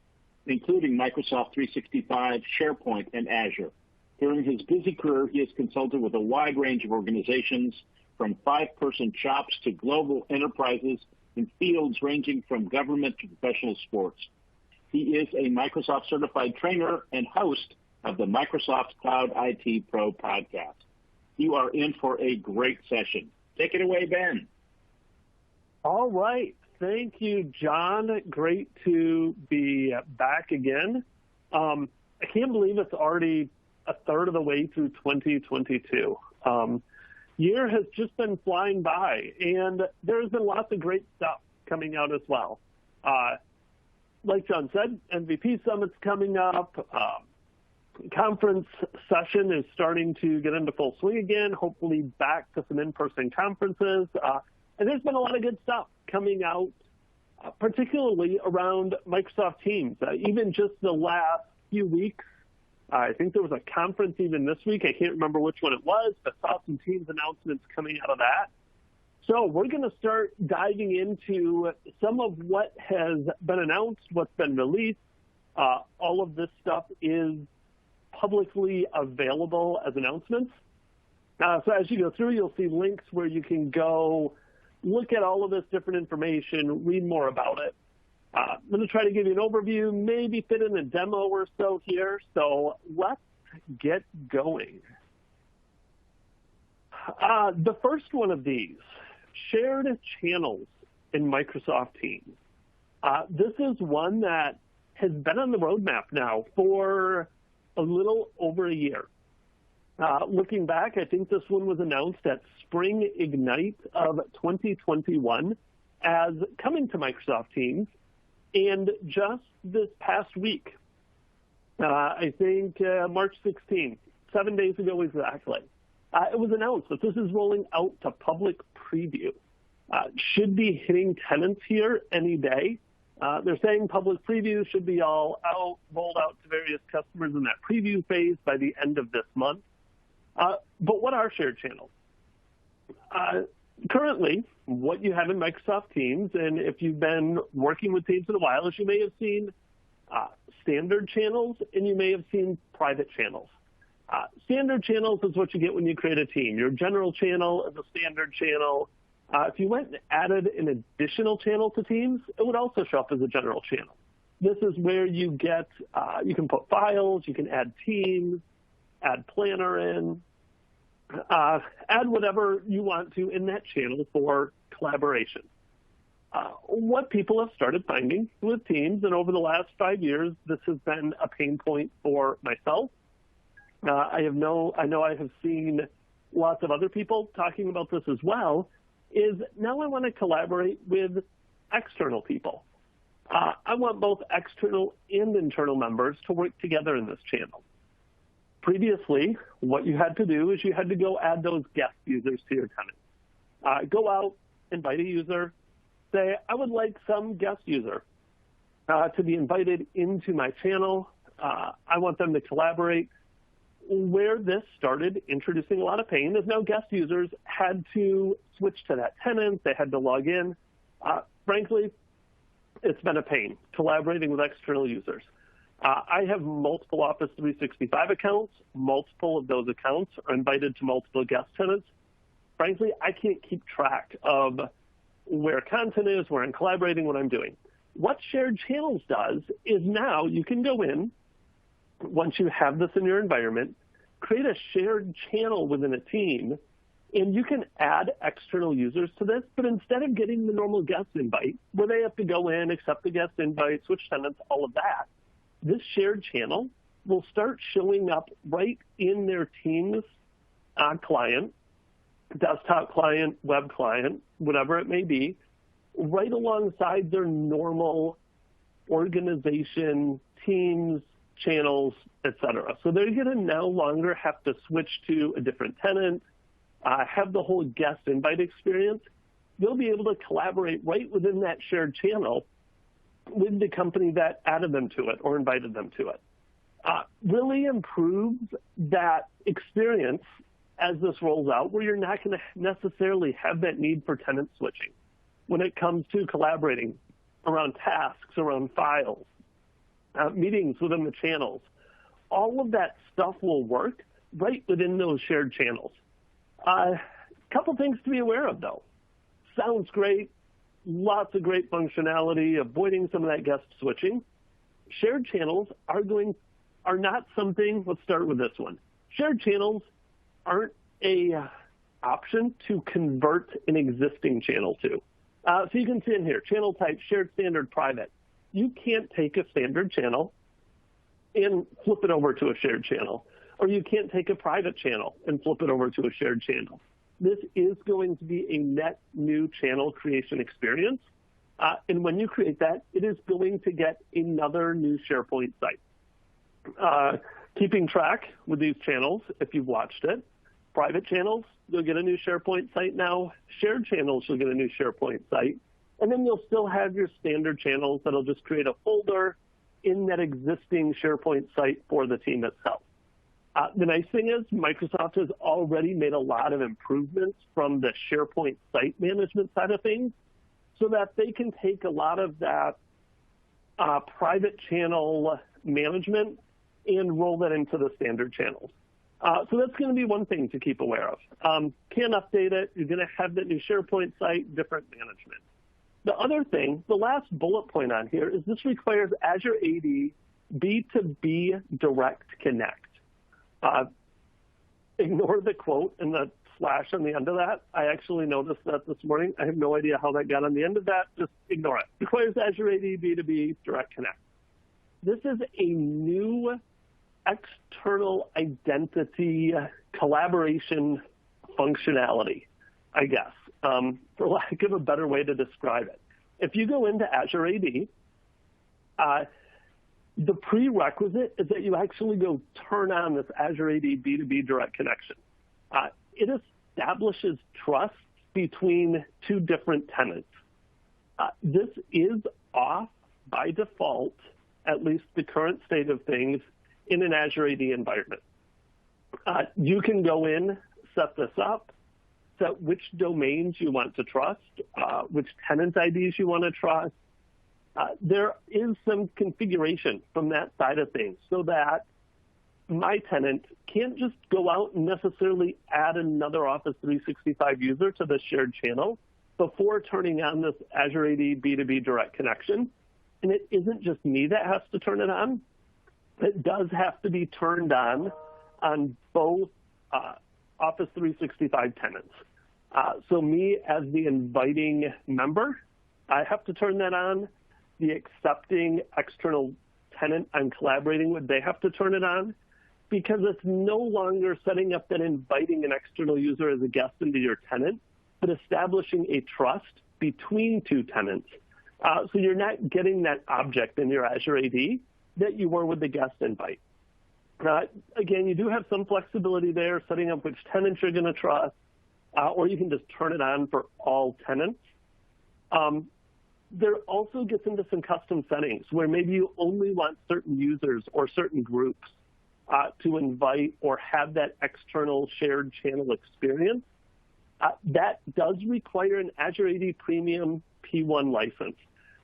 including Microsoft 365, SharePoint, and Azure. During his busy career, he has consulted with a wide range of organizations, from 5-person shops to global enterprises in fields ranging from government to professional sports. He is a Microsoft certified trainer and host of the Microsoft Cloud IT Pro podcast. You are in for a great session. Take it away, Ben. All right. Thank you, John. Great to be back again. I can't believe it's already a third of the way through 2022. Year has just been flying by, and there's been lots of great stuff coming out as well. Like John said, MVP Summit's coming up. Conference session is starting to get into full swing again, hopefully back to some in-person conferences. And there's been a lot of good stuff coming out, particularly around Microsoft Teams. Even just the last few weeks, I think there was a conference even this week. I can't remember which one it was, but saw some Teams announcements coming out of that. So we're going to start diving into some of what has been announced, what's been released. All of this stuff is publicly available as announcements. So as you go through, you'll see links where you can go look at all of this different information, read more about it. I'm going to try to give you an overview, maybe fit in a demo or so here. So let's get going. The first one of these, shared channels in Microsoft Teams. This is one that has been on the roadmap now for a little over a year. Looking back, I think this one was announced at Spring Ignite of 2021 as coming to Microsoft Teams. And just this past week, I think March 16th, 7 days ago exactly, it was announced that this is rolling out to public preview. Should be hitting tenants here any day. They're saying public preview should be all out, rolled out to various customers in that preview phase by the end of this month. But what are shared channels? Currently, what you have in Microsoft Teams, and if you've been working with Teams in a while, is you may have seen standard channels and you may have seen private channels. Standard channels is what you get when you create a team. Your general channel is a standard channel. If you went and added an additional channel to Teams, it would also show up as a general channel. This is where you get, you can put files, you can add teams, add planner in, add whatever you want to in that channel for collaboration. What people have started finding with Teams, and over the last 5 years, this has been a pain point for myself. I know I have seen lots of other people talking about this as well, is now I want to collaborate with external people. I want both external and internal members to work together in this channel. Previously, what you had to do is you had to go add those guest users to your tenant. Go out, invite a user, say, I would like some guest user to be invited into my channel. I want them to collaborate. Where this started introducing a lot of pain is now guest users had to switch to that tenant. They had to log in. Frankly, it's been a pain collaborating with external users. I have multiple Office 365 accounts. Multiple of those accounts are invited to multiple guest tenants. Frankly, I can't keep track of where content is, where I'm collaborating, what I'm doing. What Shared Channels does is now you can go in, once you have this in your environment, create a shared channel within a team, and you can add external users to this, but instead of getting the normal guest invite, where they have to go in, accept the guest invite, switch tenants, all of that, this shared channel will start showing up right in their Teams client, desktop client, web client, whatever it may be, right alongside their normal organization, Teams, channels, etc. So they're going to no longer have to switch to a different tenant, have the whole guest invite experience. They'll be able to collaborate right within that shared channel with the company that added them to it or invited them to it. Really improves that experience as this rolls out, where you're not going to necessarily have that need for tenant switching when it comes to collaborating around tasks, around files, meetings within the channels. All of that stuff will work right within those shared channels. Couple things to be aware of, though. Sounds great. Lots of great functionality, avoiding some of that guest switching. Shared channels are not something, let's start with this one. Shared channels aren't a option to convert an existing channel to. So you can see in here, channel type, shared, standard, private. You can't take a standard channel and flip it over to a shared channel, or you can't take a private channel and flip it over to a shared channel. This is going to be a net new channel creation experience. And when you create that, it is going to get another new SharePoint site. Keeping track with these channels, if you've watched it, private channels, you'll get a new SharePoint site now. Shared channels, you'll get a new SharePoint site. And then you'll still have your standard channels that'll just create a folder in that existing SharePoint site for the team itself. The nice thing is Microsoft has already made a lot of improvements from the SharePoint site management side of things so that they can take a lot of that private channel management and roll that into the standard channels. So that's going to be one thing to keep aware of. Can update it. You're going to have that new SharePoint site, different management. The other thing, the last bullet point on here, is this requires Azure AD B2B Direct Connect. Ignore the quote and the slash on the end of that. I actually noticed that this morning. I have no idea how that got on the end of that. Just ignore it. Requires Azure AD B2B Direct Connect. This is a new external identity collaboration functionality, I guess, for lack of a better way to describe it. If you go into Azure AD, the prerequisite is that you actually go turn on this Azure AD B2B Direct Connection. It establishes trust between two different tenants. This is off by default, at least the current state of things, in an Azure AD environment. You can go in, set this up, set which domains you want to trust, which tenant IDs you want to trust. There is some configuration from that side of things so that my tenant can't just go out and necessarily add another Office 365 user to the shared channel. before turning on this Azure AD B2B direct connection. And it isn't just me that has to turn it on. It does have to be turned on both Office 365 tenants. So me as the inviting member, I have to turn that on. The accepting external tenant I'm collaborating with, they have to turn it on, because it's no longer setting up and inviting an external user as a guest into your tenant, but establishing a trust between two tenants. So you're not getting that object in your Azure AD that you were with the guest invite. Again, you do have some flexibility there, setting up which tenants you're going to trust, or you can just turn it on for all tenants. There also gets into some custom settings where maybe you only want certain users or certain groups to invite or have that external shared channel experience. That does require an Azure AD Premium P1 license.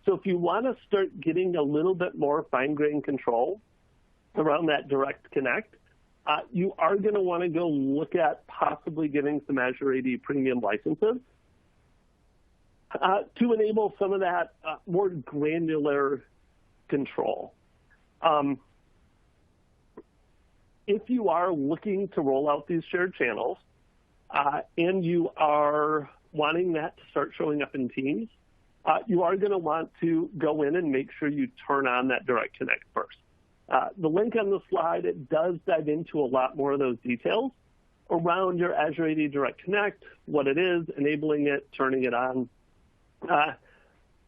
So if you want to start getting a little bit more fine-grained control around that direct connect, you are going to want to go look at possibly getting some Azure AD Premium licenses to enable some of that more granular control. If you are looking to roll out these shared channels and you are wanting that to start showing up in Teams, you are going to want to go in and make sure you turn on that direct connect first. The link on the slide, it does dive into a lot more of those details around your Azure AD Direct Connect, what it is, enabling it, turning it on.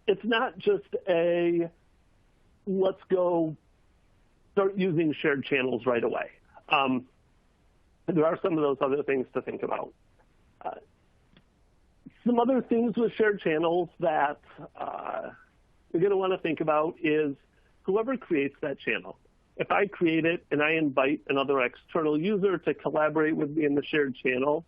It's not just a let's go start using shared channels right away. There are some of those other things to think about. Some other things with shared channels that you're going to want to think about is whoever creates that channel. If I create it and I invite another external user to collaborate with me in the shared channel,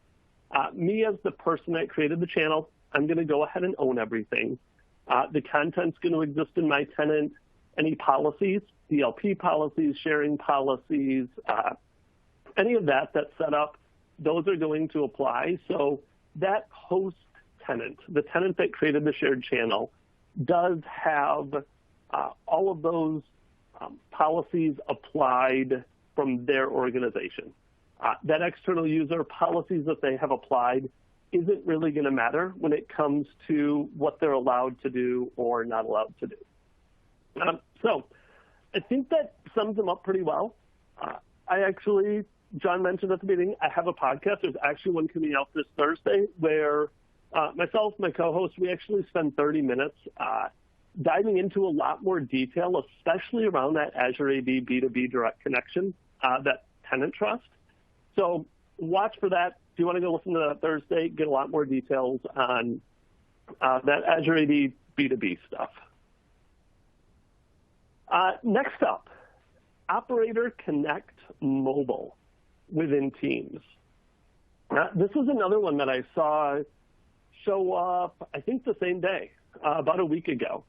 me as the person that created the channel, I'm going to go ahead and own everything. The content's going to exist in my tenant. Any policies, DLP policies, sharing policies, any of that that's set up, those are going to apply. So that host tenant, the tenant that created the shared channel, does have all of those policies applied from their organization. That external user policies that they have applied isn't really going to matter when it comes to what they're allowed to do or not allowed to do. So I think that sums them up pretty well. John mentioned at the beginning, I have a podcast. There's actually one coming out this Thursday where myself, my co-host, we actually spend 30 minutes diving into a lot more detail, especially around that Azure AD B2B direct connection, that tenant trust. So watch for that. If you want to go listen to that Thursday, get a lot more details on that Azure AD B2B stuff. Next up, Operator Connect Mobile within Teams. This is another one that I saw show up, I think, the same day, about a week ago.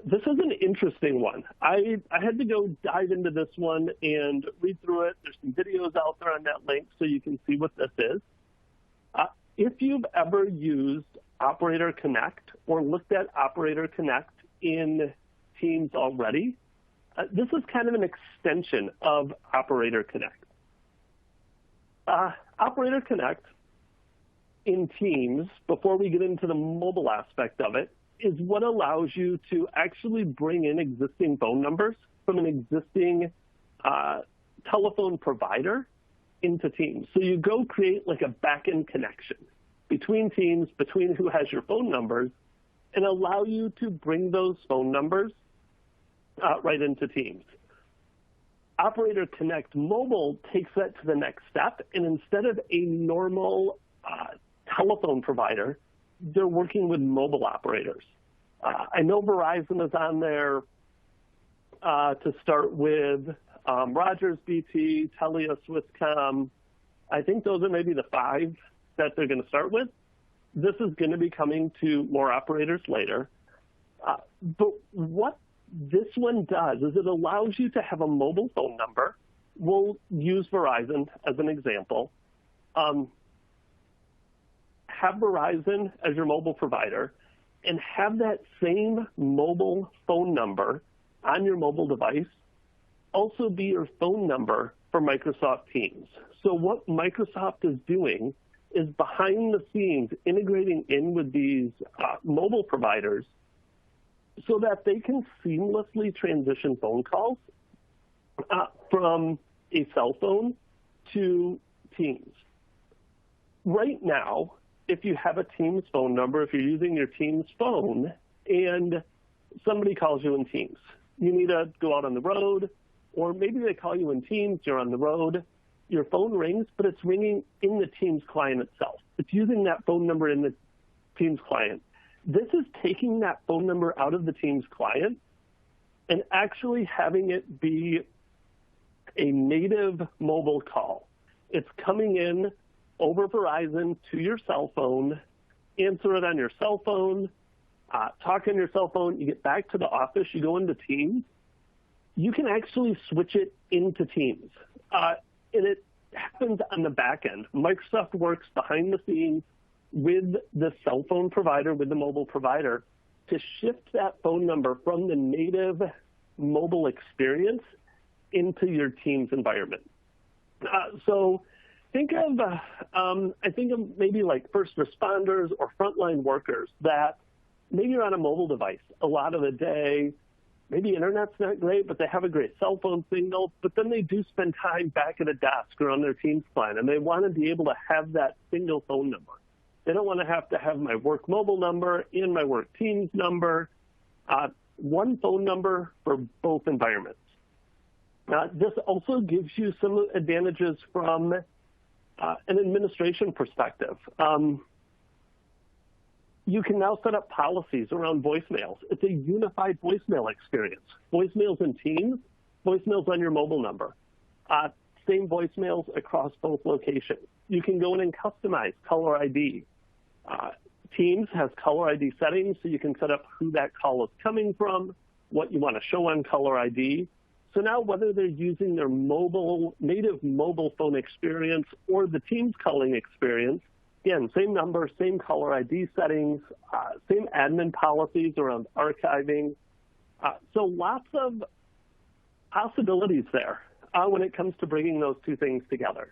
This is an interesting one. I had to go dive into this one and read through it. There's some videos out there on that link so you can see what this is. If you've ever used Operator Connect or looked at Operator Connect in Teams already, this is kind of an extension of Operator Connect. Operator Connect in Teams, before we get into the mobile aspect of it, is what allows you to actually bring in existing phone numbers from an existing telephone provider into Teams. So you go create like a back-end connection between Teams, between who has your phone numbers, and allow you to bring those phone numbers right into Teams. Operator Connect Mobile takes that to the next step, and instead of a normal telephone provider, they're working with mobile operators. I know Verizon is on there to start with, Rogers, BT, Telia, Swisscom. I think those are maybe the 5 that they're going to start with. This is going to be coming to more operators later. But what this one does is it allows you to have a mobile phone number. We'll use Verizon as an example. have Verizon as your mobile provider and have that same mobile phone number on your mobile device also be your phone number for Microsoft Teams. So what Microsoft is doing is behind the scenes integrating in with these mobile providers so that they can seamlessly transition phone calls from a cell phone to Teams. Right now, if you have a Teams phone number, if you're using your Teams phone and somebody calls you in Teams, you need to go out on the road, or maybe they call you in Teams, you're on the road, your phone rings, but it's ringing in the Teams client itself. It's using that phone number in the Teams client. This is taking that phone number out of the Teams client and actually having it be a native mobile call. It's coming in over Verizon to your cell phone, answer it on your cell phone, talk on your cell phone, you get back to the office, you go into Teams. You can actually switch it into Teams. And it happens on the back end. Microsoft works behind the scenes with the cell phone provider, with the mobile provider, to shift that phone number from the native mobile experience into your Teams environment. So think of, I think of maybe like first responders or frontline workers that maybe you're on a mobile device a lot of the day. Maybe internet's not great, but they have a great cell phone signal, but then they do spend time back at a desk or on their Teams client, and they want to be able to have that single phone number. They don't want to have my work mobile number and my work Teams number, one phone number for both environments. This also gives you some advantages from an administration perspective. You can now set up policies around voicemails. It's a unified voicemail experience. Voicemails in Teams, voicemails on your mobile number. Same voicemails across both locations. You can go in and customize caller ID. Teams has caller ID settings, so you can set up who that call is coming from, what you want to show on caller ID. So now whether they're using their native mobile phone experience or the Teams calling experience, again, same number, same caller ID settings, same admin policies around archiving. So lots of possibilities there when it comes to bringing those two things together.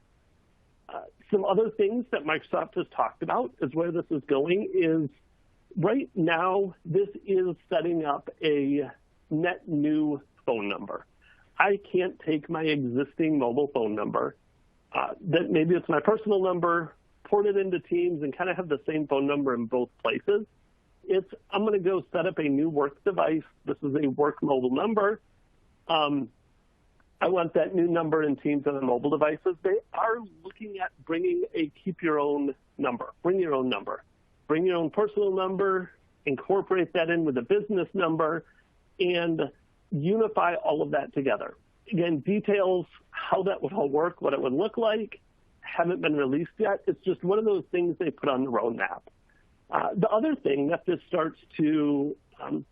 Some other things that Microsoft has talked about is where this is going is right now this is setting up a net new phone number. I can't take my existing mobile phone number, that maybe it's my personal number, port it into Teams and kind of have the same phone number in both places. I'm going to go set up a new work device. This is a work mobile number. I want that new number in Teams on the mobile devices. They are looking at bringing a keep your own number, bring your own number, bring your own personal number, incorporate that in with a business number, and unify all of that together. Again, details, how that would all work, what it would look like, haven't been released yet. It's just one of those things they put on the roadmap. The other thing that this starts to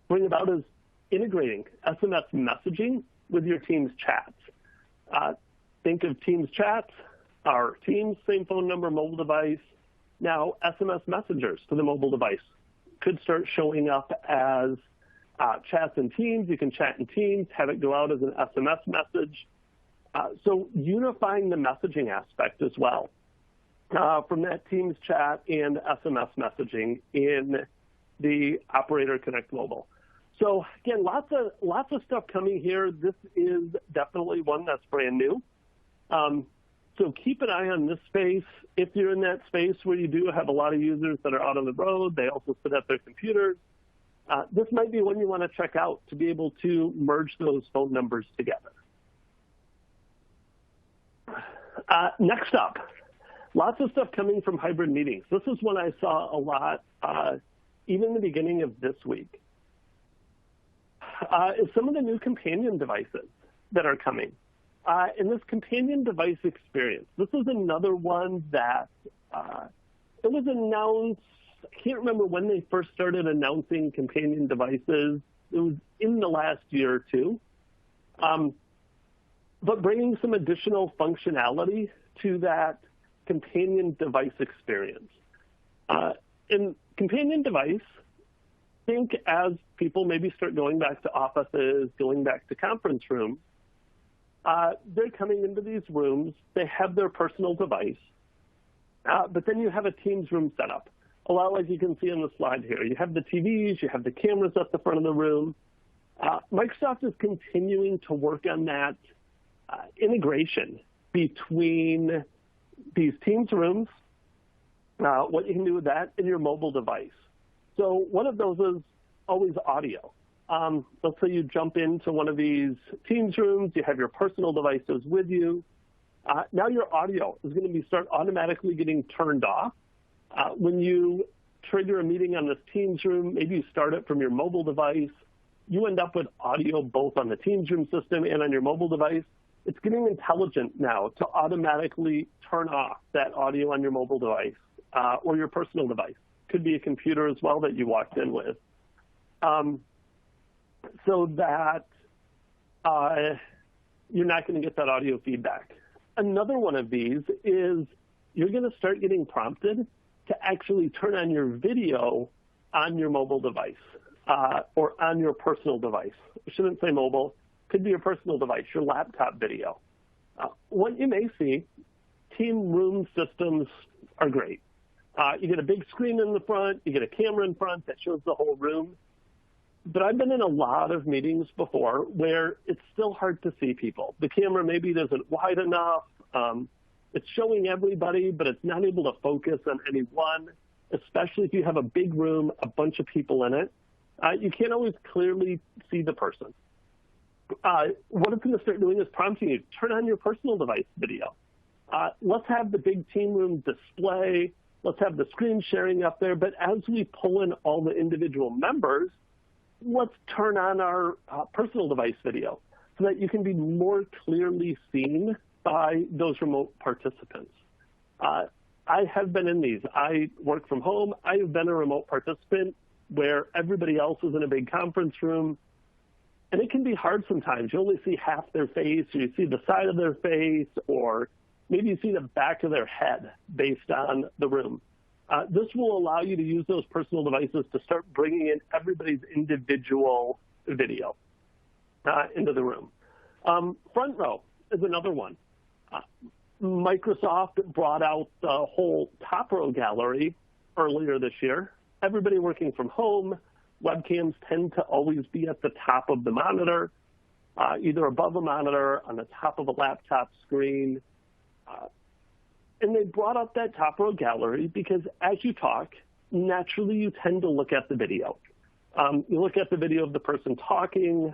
bring about is integrating SMS messaging with your Teams chats. Think of Teams chats, our Teams, same phone number, mobile device. Now, SMS messengers to the mobile device could start showing up as chats in Teams. You can chat in Teams, have it go out as an SMS message. So unifying the messaging aspect as well from that Teams chat and SMS messaging in the Operator Connect Mobile. So again, lots of stuff coming here. This is definitely one that's brand new. So keep an eye on this space. If you're in that space where you do have a lot of users that are out on the road, they also sit at their computers, this might be one you want to check out to be able to merge those phone numbers together. Next up, lots of stuff coming from hybrid meetings. This is one I saw a lot, even in the beginning of this week. Is some of the new companion devices that are coming. In this companion device experience, this is another one that it was announced, I can't remember when they first started announcing companion devices. It was in the last year or two. But bringing some additional functionality to that companion device experience. In companion device, think as people maybe start going back to offices, going back to conference rooms, they're coming into these rooms, they have their personal device, but then you have a Teams room set up. A lot like you can see on the slide here. You have the TVs, you have the cameras at the front of the room. Microsoft is continuing to work on that integration between these Teams rooms, what you can do with that, and your mobile device. So one of those is always audio. Let's say you jump into one of these Teams rooms, you have your personal devices with you. Now your audio is going to start automatically getting turned off. When you trigger a meeting on this Teams room, maybe you start it from your mobile device, you end up with audio both on the Teams room system and on your mobile device. It's getting intelligent now to automatically turn off that audio on your mobile device or your personal device. Could be a computer as well that you walked in with. So that you're not going to get that audio feedback. Another one of these is you're going to start getting prompted to actually turn on your video on your mobile device or on your personal device. I shouldn't say mobile. Could be your personal device, your laptop video. What you may see, team room systems are great. You get a big screen in the front, you get a camera in front that shows the whole room. But I've been in a lot of meetings before where it's still hard to see people. The camera maybe isn't wide enough. It's showing everybody, but it's not able to focus on any one, especially if you have a big room, a bunch of people in it. You can't always clearly see the person. What it's going to start doing is prompting you, turn on your personal device video. Let's have the big team room display. Let's have the screen sharing up there. But as we pull in all the individual members, let's turn on our personal device video so that you can be more clearly seen by those remote participants. I have been in these. I work from home. I have been a remote participant where everybody else is in a big conference room. And it can be hard sometimes. You only see half their face, or you see the side of their face, or maybe you see the back of their head based on the room. This will allow you to use those personal devices to start bringing in everybody's individual video into the room. Front row is another one. Microsoft brought out the whole top row gallery earlier this year. Everybody working from home, webcams tend to always be at the top of the monitor, either above a monitor, on the top of a laptop screen. And they brought up that top row gallery because as you talk, naturally you tend to look at the video. You look at the video of the person talking.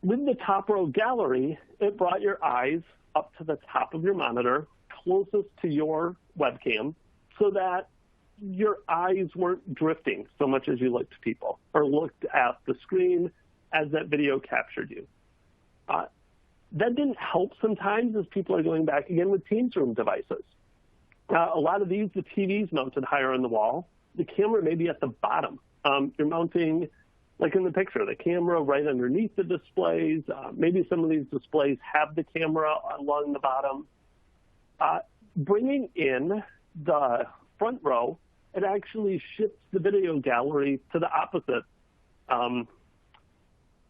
With the top row gallery, it brought your eyes up to the top of your monitor, closest to your webcam, so that your eyes weren't drifting so much as you looked to people or looked at the screen as that video captured you. That didn't help sometimes as people are going back again with Teams room devices. A lot of these, the TV's mounted higher on the wall. The camera may be at the bottom. You're mounting, like in the picture, the camera right underneath the displays. Maybe some of these displays have the camera along the bottom. Bringing in the front row, it actually shifts the video gallery to the opposite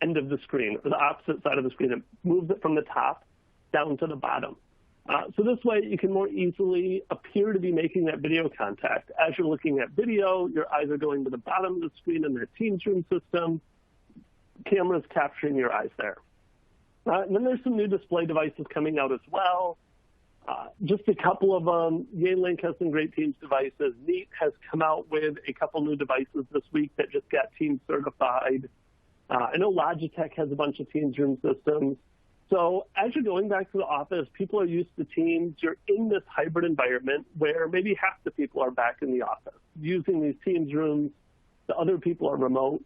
end of the screen, or the opposite side of the screen. It moves it from the top down to the bottom. So this way you can more easily appear to be making that video contact. As you're looking at video, your eyes are going to the bottom of the screen in their Teams room system. Camera's capturing your eyes there. And then there's some new display devices coming out as well. Just a couple of them. Yealink has some great Teams devices. Neat has come out with a couple new devices this week that just got Teams certified. I know Logitech has a bunch of Teams room systems. So as you're going back to the office, people are used to Teams. You're in this hybrid environment where maybe half the people are back in the office using these Teams rooms. The other people are remote.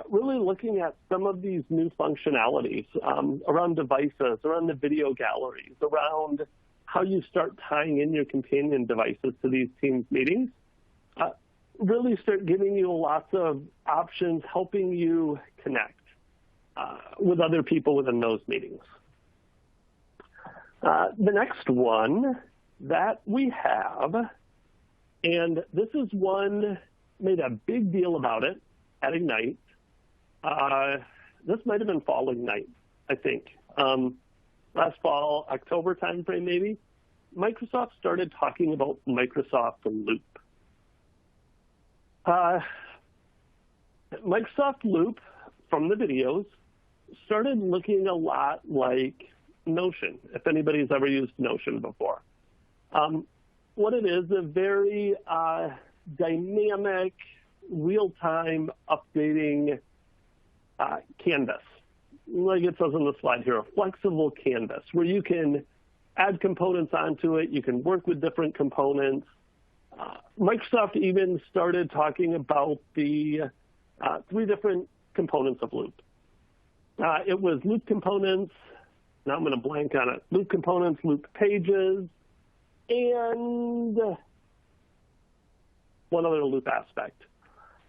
Really looking at some of these new functionalities around devices, around the video galleries, around how you start tying in your companion devices to these Teams meetings. Really start giving you lots of options, helping you connect with other people within those meetings. The next one that we have And this is one made a big deal about it at Ignite. This might have been fall Ignite, I think. Last fall, October timeframe maybe, Microsoft started talking about Microsoft Loop. Microsoft Loop, from the videos, started looking a lot like Notion, if anybody's ever used Notion before. What it is, a very dynamic, real-time updating canvas. Like it says on the slide here, a flexible canvas where you can add components onto it, you can work with different components. Microsoft even started talking about the 3 different components of Loop. It was Loop components, now I'm going to blank on it, Loop components, Loop pages, and one other Loop aspect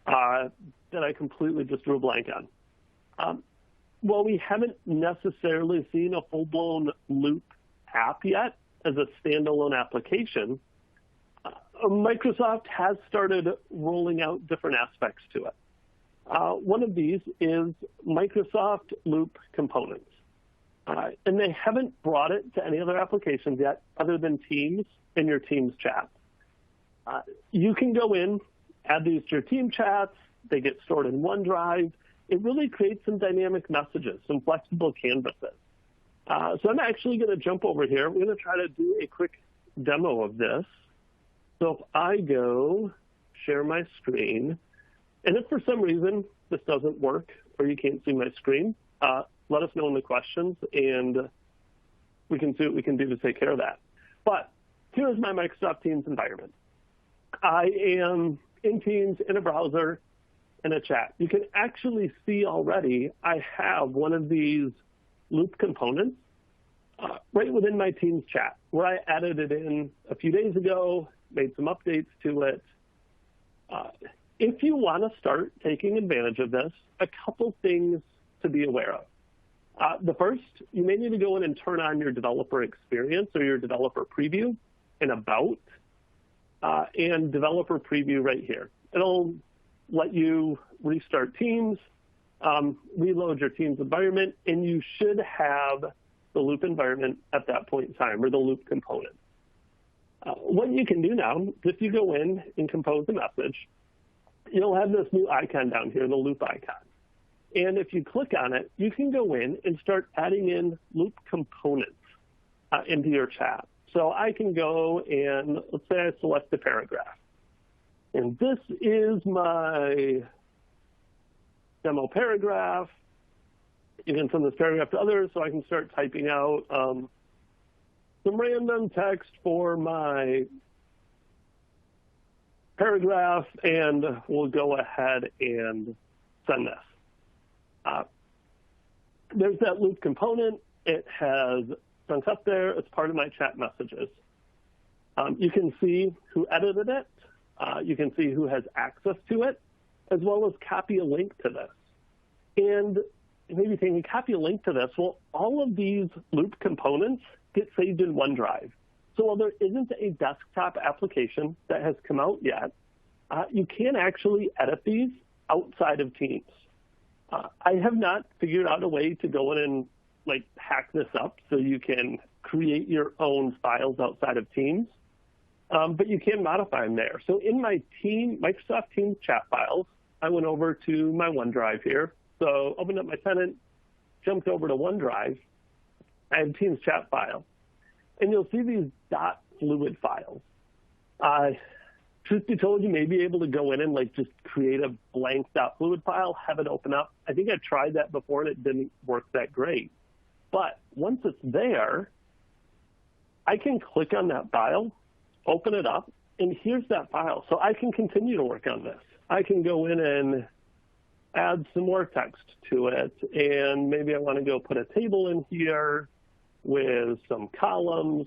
that I completely just drew a blank on. Well, we haven't necessarily seen a full-blown Loop app yet as a standalone application. Microsoft has started rolling out different aspects to it. One of these is Microsoft Loop components. And they haven't brought it to any other applications yet other than Teams and your Teams chat. You can go in, add these to your team chats. They get stored in OneDrive. It really creates some dynamic messages, some flexible canvases. So I'm actually going to jump over here. We're going to try to do a quick demo of this. So if I go share my screen, and if for some reason this doesn't work or you can't see my screen, let us know in the questions, and we can see what we can do to take care of that. But here's my Microsoft Teams environment. I am in Teams, in a browser, in a chat. You can actually see already I have one of these Loop components right within my Teams chat, where I added it in a few days ago, made some updates to it. If you want to start taking advantage of this, a couple things to be aware of. The first, you may need to go in and turn on your developer experience or your developer preview in About and developer preview right here. It'll let you restart Teams, reload your Teams environment, and you should have the Loop environment at that point in time, or the Loop component. What you can do now, if you go in and compose a message, you'll have this new icon down here, the Loop icon. And if you click on it, you can go in and start adding in Loop components into your chat. So I can go and, let's say I select the paragraph. And this is my demo paragraph. You can send this paragraph to others, so I can start typing out some random text for my paragraph, and we'll go ahead and send this. There's that Loop component. It has sunk up there. It's part of my chat messages. You can see who edited it. You can see who has access to it, as well as copy a link to this. And maybe thinking, copy a link to this. Well, all of these Loop components get saved in OneDrive. So while there isn't a desktop application that has come out yet, you can actually edit these outside of Teams. I have not figured out a way to go in and hack this up so you can create your own files outside of Teams, but you can modify them there. So in my Microsoft Teams chat files, I went over to my OneDrive here. So opened up my tenant, jumped over to OneDrive. I have Teams chat file. And you'll see these .fluid files. Truth be told, you may be able to go in and just create a blank .fluid file, have it open up. I think I tried that before and it didn't work that great. But once it's there, I can click on that file, open it up, and here's that file. So I can continue to work on this. I can go in and add some more text to it, and maybe I want to go put a table in here with some columns,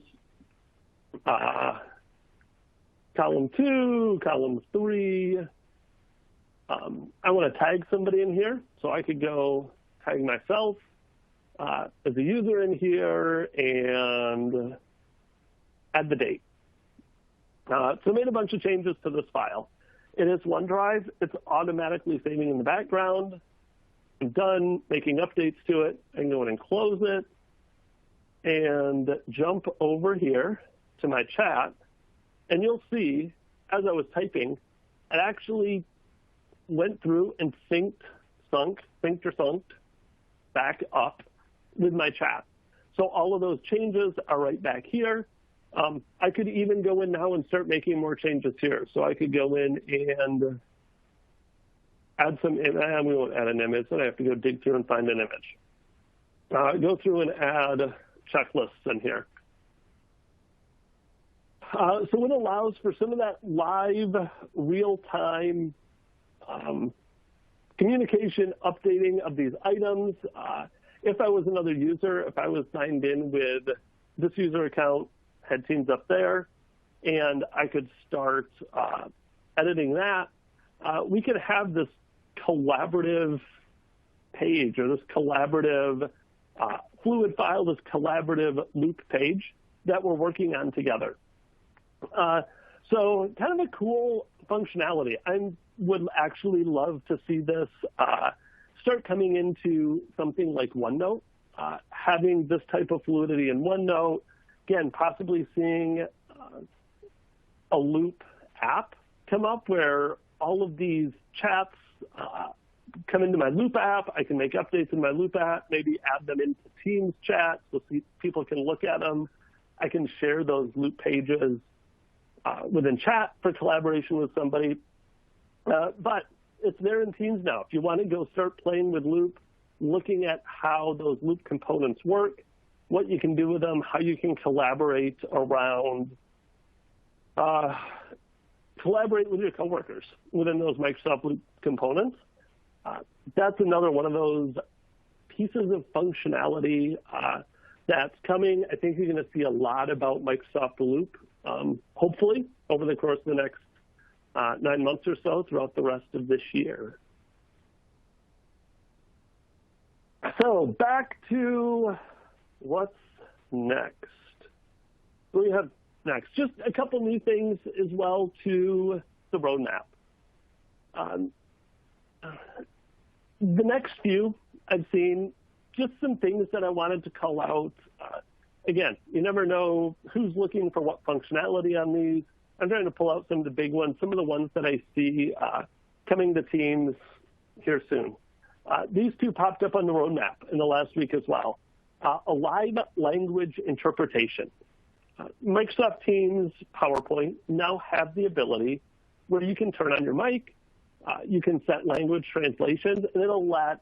column 2, column 3. I want to tag somebody in here, so I could go tag myself as a user in here and add the date. So I made a bunch of changes to this file. It is OneDrive. It's automatically saving in the background. I'm done making updates to it. I can go in and close it and jump over here to my chat. And you'll see, as I was typing, it actually went through and synced or sunked back up with my chat. So all of those changes are right back here. I could even go in now and start making more changes here. So I could go in and add some, and we won't add an image, then I have to go dig through and find an image. Go through and add checklists in here. So it allows for some of that live, real-time communication, updating of these items. If I was another user, if I was signed in with this user account, had Teams up there, and I could start editing that, we could have this collaborative page or this collaborative fluid file, this collaborative loop page that we're working on together. So kind of a cool functionality. I would actually love to see this start coming into something like OneNote, having this type of fluidity in OneNote. Again, possibly seeing a loop app come up where all of these chats come into my loop app. I can make updates in my loop app, maybe add them into Teams chat so people can look at them. I can share those loop pages within chat for collaboration with somebody. But it's there in Teams now. If you want to go start playing with Loop, looking at how those Loop components work, what you can do with them, how you can collaborate around, collaborate with your coworkers within those Microsoft Loop components. That's another one of those pieces of functionality that's coming. I think you're going to see a lot about Microsoft Loop, hopefully, over the course of the next 9 months or so throughout the rest of this year. So back to what's next. What do we have next? Just a couple new things as well to the roadmap. The next few I've seen, just some things that I wanted to call out. Again, you never know who's looking for what functionality on these. I'm trying to pull out some of the big ones, some of the ones that I see coming to Teams here soon. These two popped up on the roadmap in the last week as well. A live language interpretation. Microsoft Teams PowerPoint now have the ability where you can turn on your mic, you can set language translations, and it'll let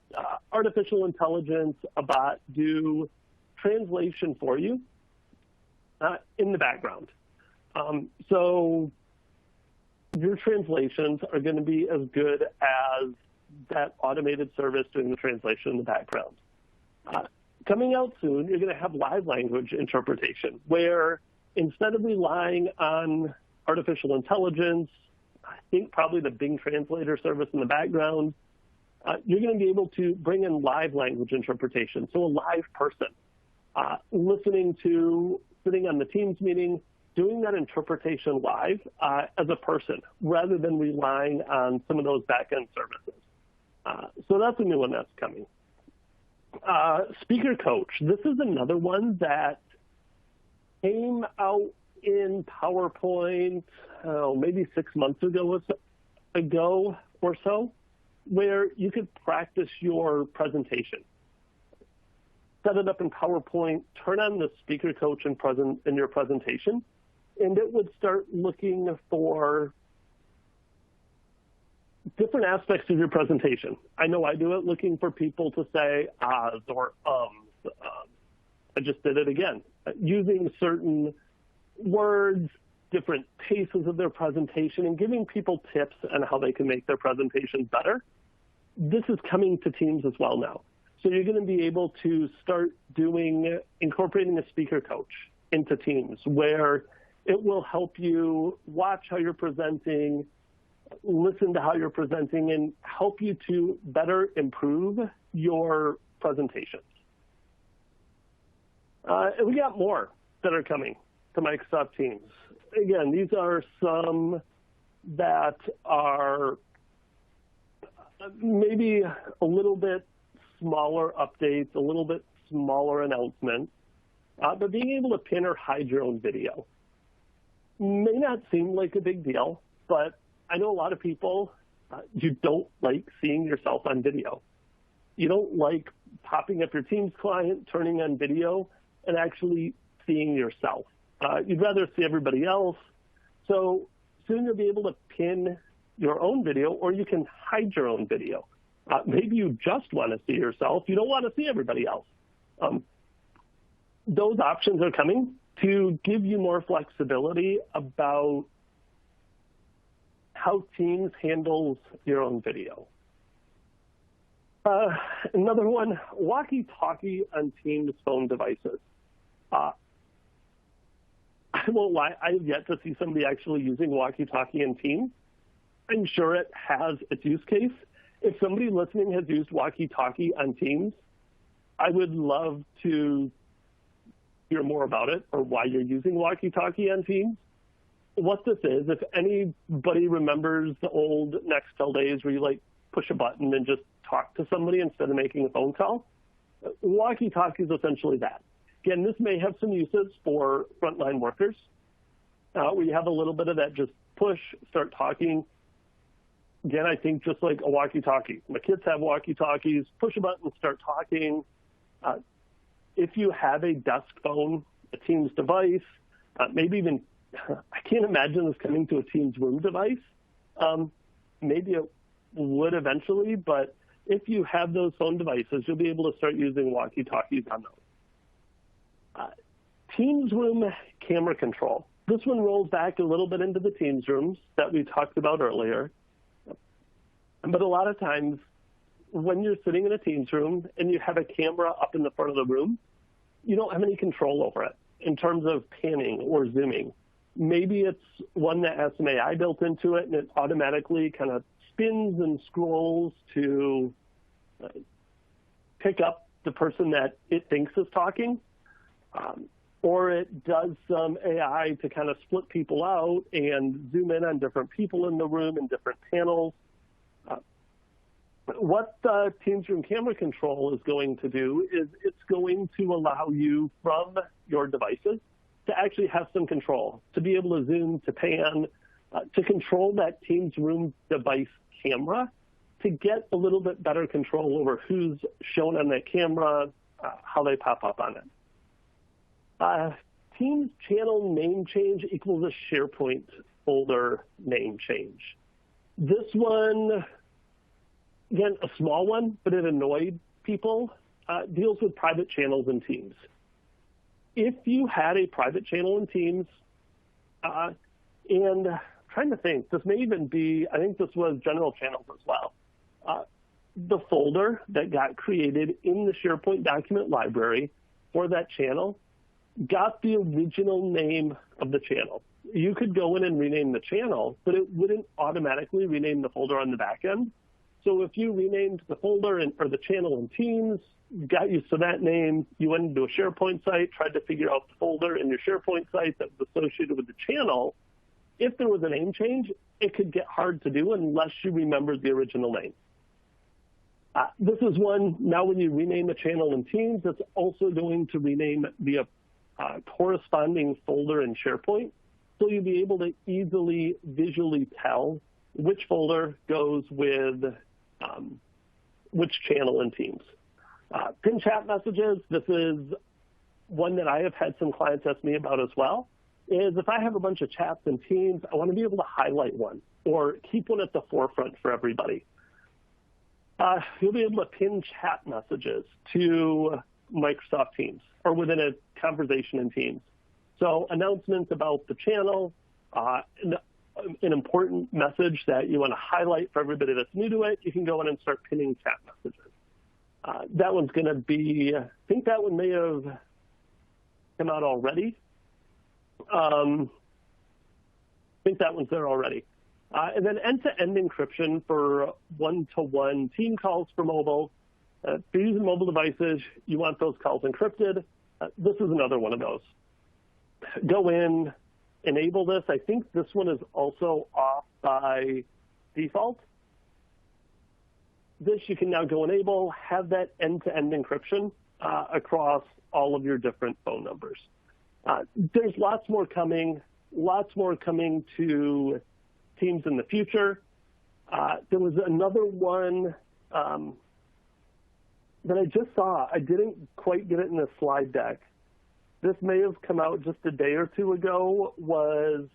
artificial intelligence, a bot, do translation for you in the background. So your translations are going to be as good as that automated service doing the translation in the background. Coming out soon, you're going to have live language interpretation, where instead of relying on artificial intelligence, I think probably the Bing translator service in the background, you're going to be able to bring in live language interpretation. So a live person listening to, sitting on the Teams meeting, doing that interpretation live as a person, rather than relying on some of those back-end services. So that's a new one that's coming. Speaker Coach. This is another one that came out in PowerPoint maybe 6 months ago or so, where you could practice your presentation. Set it up in PowerPoint, turn on the Speaker Coach in your presentation, and it would start looking for different aspects of your presentation. I know I do it, looking for people to say ahs or ums. I just did it again. Using certain words, different paces of their presentation, and giving people tips on how they can make their presentations better. This is coming to Teams as well now. So you're going to be able to start incorporating a Speaker Coach into Teams, where it will help you watch how you're presenting, listen to how you're presenting, and help you to better improve your presentations. And we got more that are coming to Microsoft Teams. again, these are some that are maybe a little bit smaller updates, a little bit smaller announcements, but being able to pin or hide your own video may not seem like a big deal, but I know a lot of people, you don't like seeing yourself on video. You don't like popping up your Teams client, turning on video, and actually seeing yourself. You'd rather see everybody else. So soon you'll be able to pin your own video, or you can hide your own video. Maybe you just want to see yourself. You don't want to see everybody else. Those options are coming to give you more flexibility about how Teams handles your own video. Another one, walkie-talkie on Teams phone devices. I won't lie, I have yet to see somebody actually using walkie-talkie in Teams. I'm sure it has its use case. If somebody listening has used walkie-talkie on Teams, I would love to hear more about it or why you're using walkie-talkie on Teams. What this is, if anybody remembers the old Nextel days where you like push a button and just talk to somebody instead of making a phone call, walkie-talkie is essentially that. Again, this may have some uses for frontline workers where you have a little bit of that just push, start talking. Again, I think just like a walkie-talkie. My kids have walkie-talkies, push a button, start talking. If you have a desk phone, a Teams device, maybe even, I can't imagine this coming to a Teams room device. Maybe it would eventually, but if you have those phone devices, you'll be able to start using walkie-talkies on those. Teams room camera control. This one rolls back a little bit into the Teams rooms that we talked about earlier. But a lot of times when you're sitting in a Teams room and you have a camera up in the front of the room, you don't have any control over it in terms of panning or zooming. Maybe it's one that has some AI built into it and it automatically kind of spins and scrolls to pick up the person that it thinks is talking. Or it does some AI to kind of split people out and zoom in on different people in the room and different panels. What the Teams Room Camera Control is going to do is it's going to allow you from your devices to actually have some control, to be able to zoom, to pan, to control that Teams Room device camera, to get a little bit better control over who's shown on that camera, how they pop up on it. Teams channel name change equals a SharePoint folder name change. This one, again, a small one, but it annoyed people, deals with private channels in Teams. If you had a private channel in Teams, and I'm trying to think, this may even be, I think this was general channels as well. The folder that got created in the SharePoint document library for that channel got the original name of the channel. You could go in and rename the channel, but it wouldn't automatically rename the folder on the back end. So if you renamed the folder or the channel in Teams, got used to that name, you went into a SharePoint site, tried to figure out the folder in your SharePoint site that was associated with the channel, if there was a name change, it could get hard to do unless you remembered the original name. This is one, now when you rename a channel in Teams, it's also going to rename the corresponding folder in SharePoint. So you'll be able to easily visually tell which folder goes with which channel in Teams. Pin chat messages, this is one that I have had some clients ask me about as well, is if I have a bunch of chats in Teams, I want to be able to highlight one or keep one at the forefront for everybody. You'll be able to pin chat messages to Microsoft Teams or within a conversation in Teams. So announcements about the channel, an important message that you want to highlight for everybody that's new to it, you can go in and start pinning chat messages. That one's going to be, I think that one may have come out already. I think that one's there already. And then end-to-end encryption for one-to-one team calls for mobile. If you're using mobile devices, you want those calls encrypted. This is another one of those. Go in, enable this. I think this one is also off by default. This you can now go enable, have that end-to-end encryption across all of your different phone numbers. There's lots more coming to Teams in the future. There was another one that I just saw. I didn't quite get it in the slide deck. This may have come out just a day or two ago, was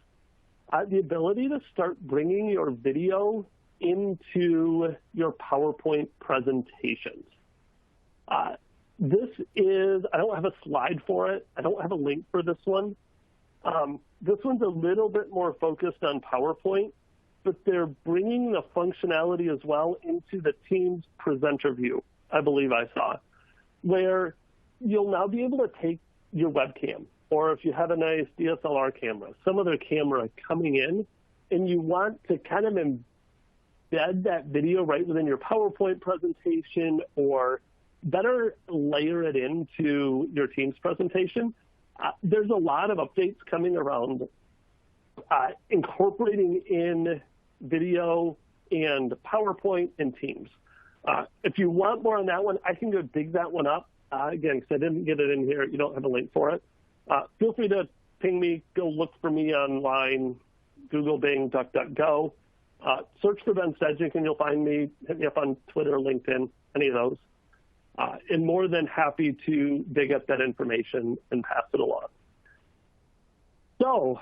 the ability to start bringing your video into your PowerPoint presentations. This is, I don't have a slide for it. I don't have a link for this one. This one's a little bit more focused on PowerPoint, but they're bringing the functionality as well into the Teams presenter view, I believe I saw, where you'll now be able to take your webcam, or if you have a nice DSLR camera, some other camera coming in, and you want to kind of embed that video right within your PowerPoint presentation, or better layer it into your Teams presentation. There's a lot of updates coming around incorporating in video and PowerPoint and Teams. If you want more on that one, I can go dig that one up. Again, because I didn't get it in here, you don't have a link for it. Feel free to ping me, go look for me online, Google, Bing, DuckDuckGo. Search for Ben Stedgick and you'll find me. Hit me up on Twitter, LinkedIn, any of those. And more than happy to dig up that information and pass it along. So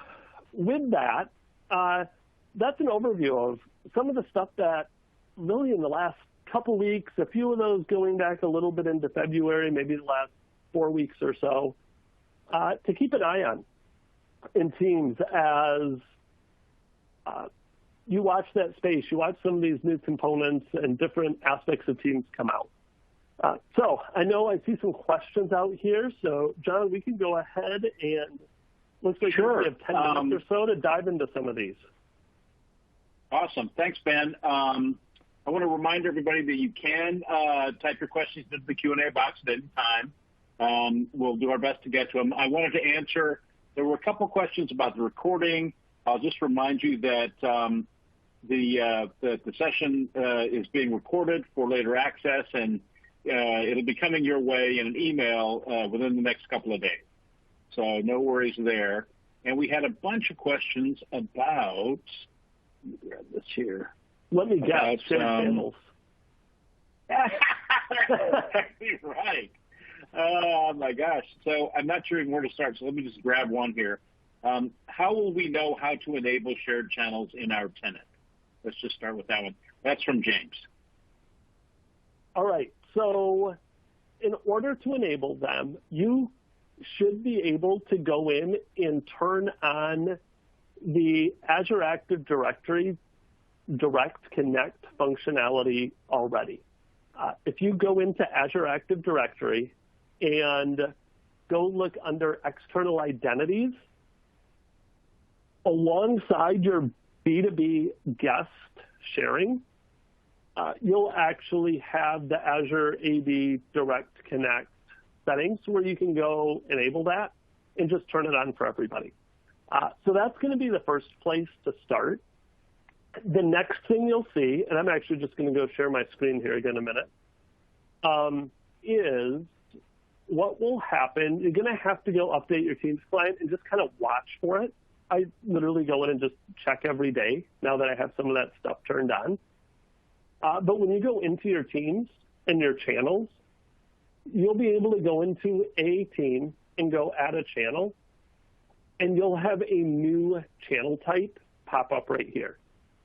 with that, that's an overview of some of the stuff that really in the last couple weeks, a few of those going back a little bit into February, maybe the last 4 weeks or so, to keep an eye on in Teams as you watch that space, you watch some of these new components and different aspects of Teams come out. So I know I see some questions out here. So, John, we can go ahead and looks like we have 10 minutes or so to dive into some of these. Awesome. Thanks, Ben. I want to remind everybody that you can type your questions into the Q&A box at any time. We'll do our best to get to them. I wanted to answer, there were a couple questions about the recording. I'll just remind you that the session is being recorded for later access, and it'll be coming your way in an email within the next couple of days. So no worries there. And we had a bunch of questions about, let me grab this here. Let me guess, channels. Right. Oh, my gosh. So I'm not sure where to start, so let me just grab one here. How will we know how to enable shared channels in our tenant? Let's just start with that one. That's from James. All right. So in order to enable them, you should be able to go in and turn on the Azure Active Directory Direct Connect functionality already. If you go into Azure Active Directory and go look under External Identities, alongside your B2B guest sharing, you'll actually have the Azure AD Direct Connect settings where you can go enable that and just turn it on for everybody. So that's going to be the first place to start. The next thing you'll see, and I'm actually just going to go share my screen here again in a minute, is what will happen. You're going to have to go update your Teams client and just kind of watch for it. I literally go in and just check every day now that I have some of that stuff turned on. But when you go into your Teams and your channels, you'll be able to go into a team and go add a channel, and you'll have a new channel type pop up right here.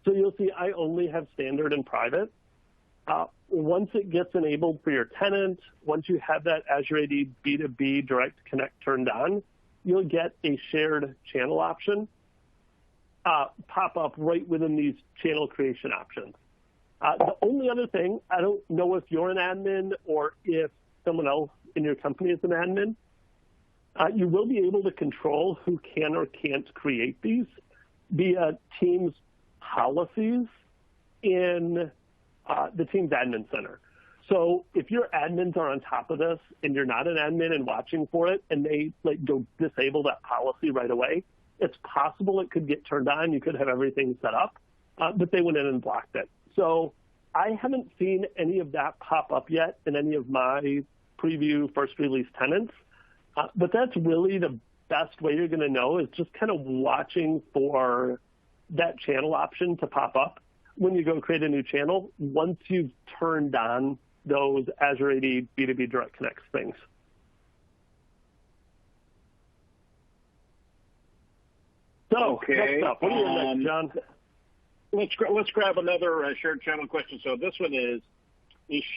So you'll see I only have standard and private. Once it gets enabled for your tenant, once you have that Azure AD B2B Direct Connect turned on, you'll get a shared channel option pop up right within these channel creation options. The only other thing, I don't know if you're an admin or if someone else in your company is an admin, you will be able to control who can or can't create these via Teams policies in the Teams Admin Center. So if your admins are on top of this and you're not an admin and watching for it and they go disable that policy right away, It's possible it could get turned on. You could have everything set up, but they went in and blocked it. So I haven't seen any of that pop up yet in any of my preview first release tenants. But that's really the best way you're going to know, is just kind of watching for that channel option to pop up when you go create a new channel once you've turned on those Azure AD B2B Direct Connects things. So, okay. Next up, what do you think, John? Let's grab another shared channel question. So this one is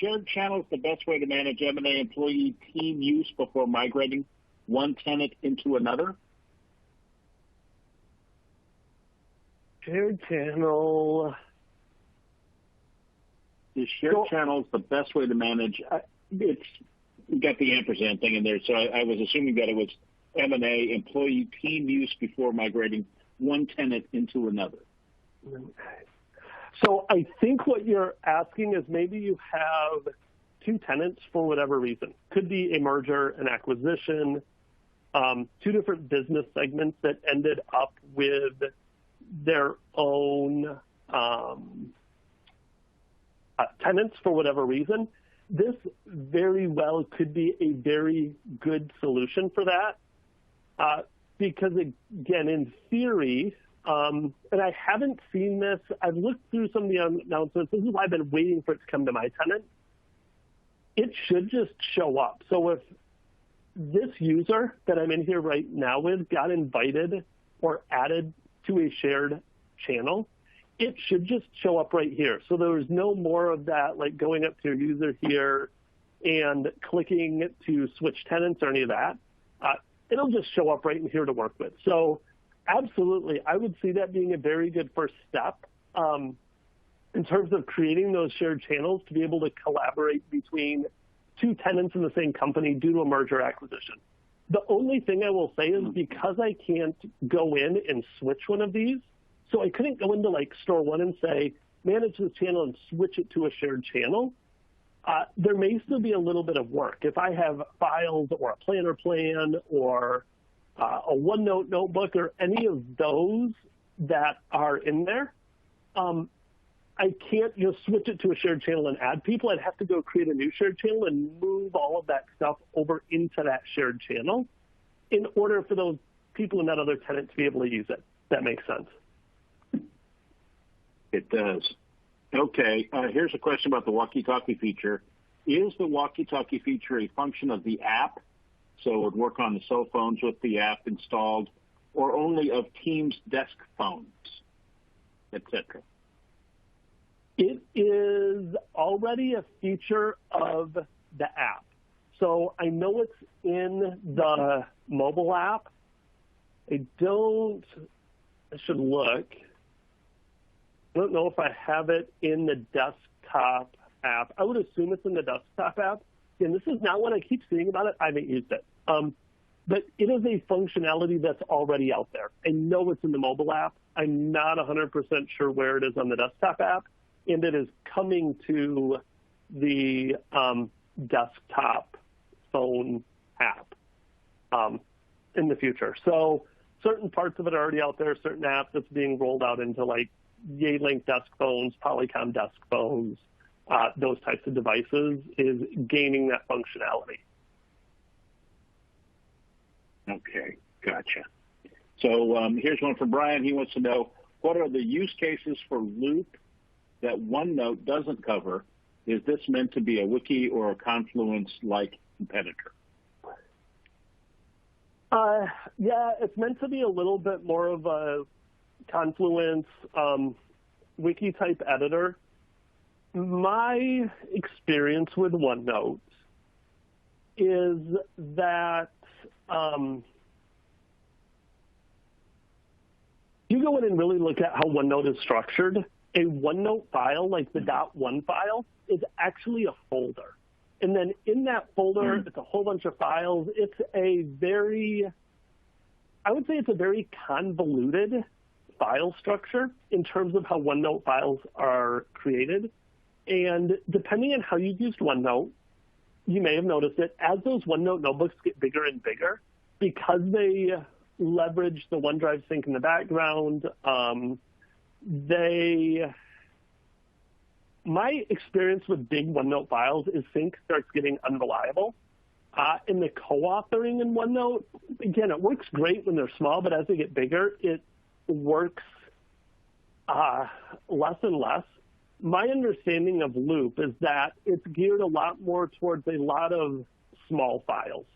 shared channels the best way to manage M&A employee team use before migrating one tenant into another? Shared channel. Is shared channels the best way to manage? You got the ampersand thing in there, so I was assuming that it was M&A employee team use before migrating one tenant into another. So I think what you're asking is maybe you have two tenants for whatever reason. Could be a merger, an acquisition, two different business segments that ended up with their own tenants for whatever reason. This very well could be a very good solution for that because, again, in theory, and I haven't seen this. I've looked through some of the announcements. This is why I've been waiting for it to come to my tenant. It should just show up. So if this user that I'm in here right now with got invited or added to a shared channel, it should just show up right here. So there's no more of that, like going up to your user here and clicking to switch tenants or any of that. It'll just show up right in here to work with. So absolutely, I would see that being a very good first step in terms of creating those shared channels to be able to collaborate between two tenants in the same company due to a merger acquisition. The only thing I will say is because I can't go in and switch one of these, so I couldn't go into like Store One and say, manage this channel and switch it to a shared channel. There may still be a little bit of work. If I have files or a planner plan or a OneNote notebook or any of those that are in there, I can't just switch it to a shared channel and add people. I'd have to go create a new shared channel and move all of that stuff over into that shared channel in order for those people in that other tenant to be able to use it. That makes sense. It does. Okay, here's a question about the walkie-talkie feature. Is the walkie-talkie feature a function of the app, so it would work on the cell phones with the app installed, or only of Teams desk phones, etc.? It is already a feature of the app. So I know it's in the mobile app. I should look. I don't know if I have it in the desktop app. I would assume it's in the desktop app. And this is not what I keep seeing about it. I haven't used it. But it is a functionality that's already out there. I know it's in the mobile app. I'm not 100% sure where it is on the desktop app. And it is coming to the desktop phone app in the future. So certain parts of it are already out there, certain apps that's being rolled out into like Yealink desk phones, Polycom desk phones, those types of devices is gaining that functionality. Okay, gotcha. So here's one from Brian. He wants to know, what are the use cases for Loop that OneNote doesn't cover? Is this meant to be a Wiki or a Confluence-like competitor? Yeah, it's meant to be a little bit more of a Confluence Wiki-type editor. My experience with OneNote is that you go in and really look at how OneNote is structured. A OneNote file, like the .1 file, is actually a folder. And then in that folder, it's a whole bunch of files. It's a very convoluted file structure in terms of how OneNote files are created. And depending on how you've used OneNote, you may have noticed it, as those OneNote notebooks get bigger and bigger, because they leverage the OneDrive sync in the background. My experience with big OneNote files is sync starts getting unreliable. In the co-authoring in OneNote, again, it works great when they're small, but as they get bigger, it works less and less. My understanding of Loop is that it's geared a lot more towards a lot of small files.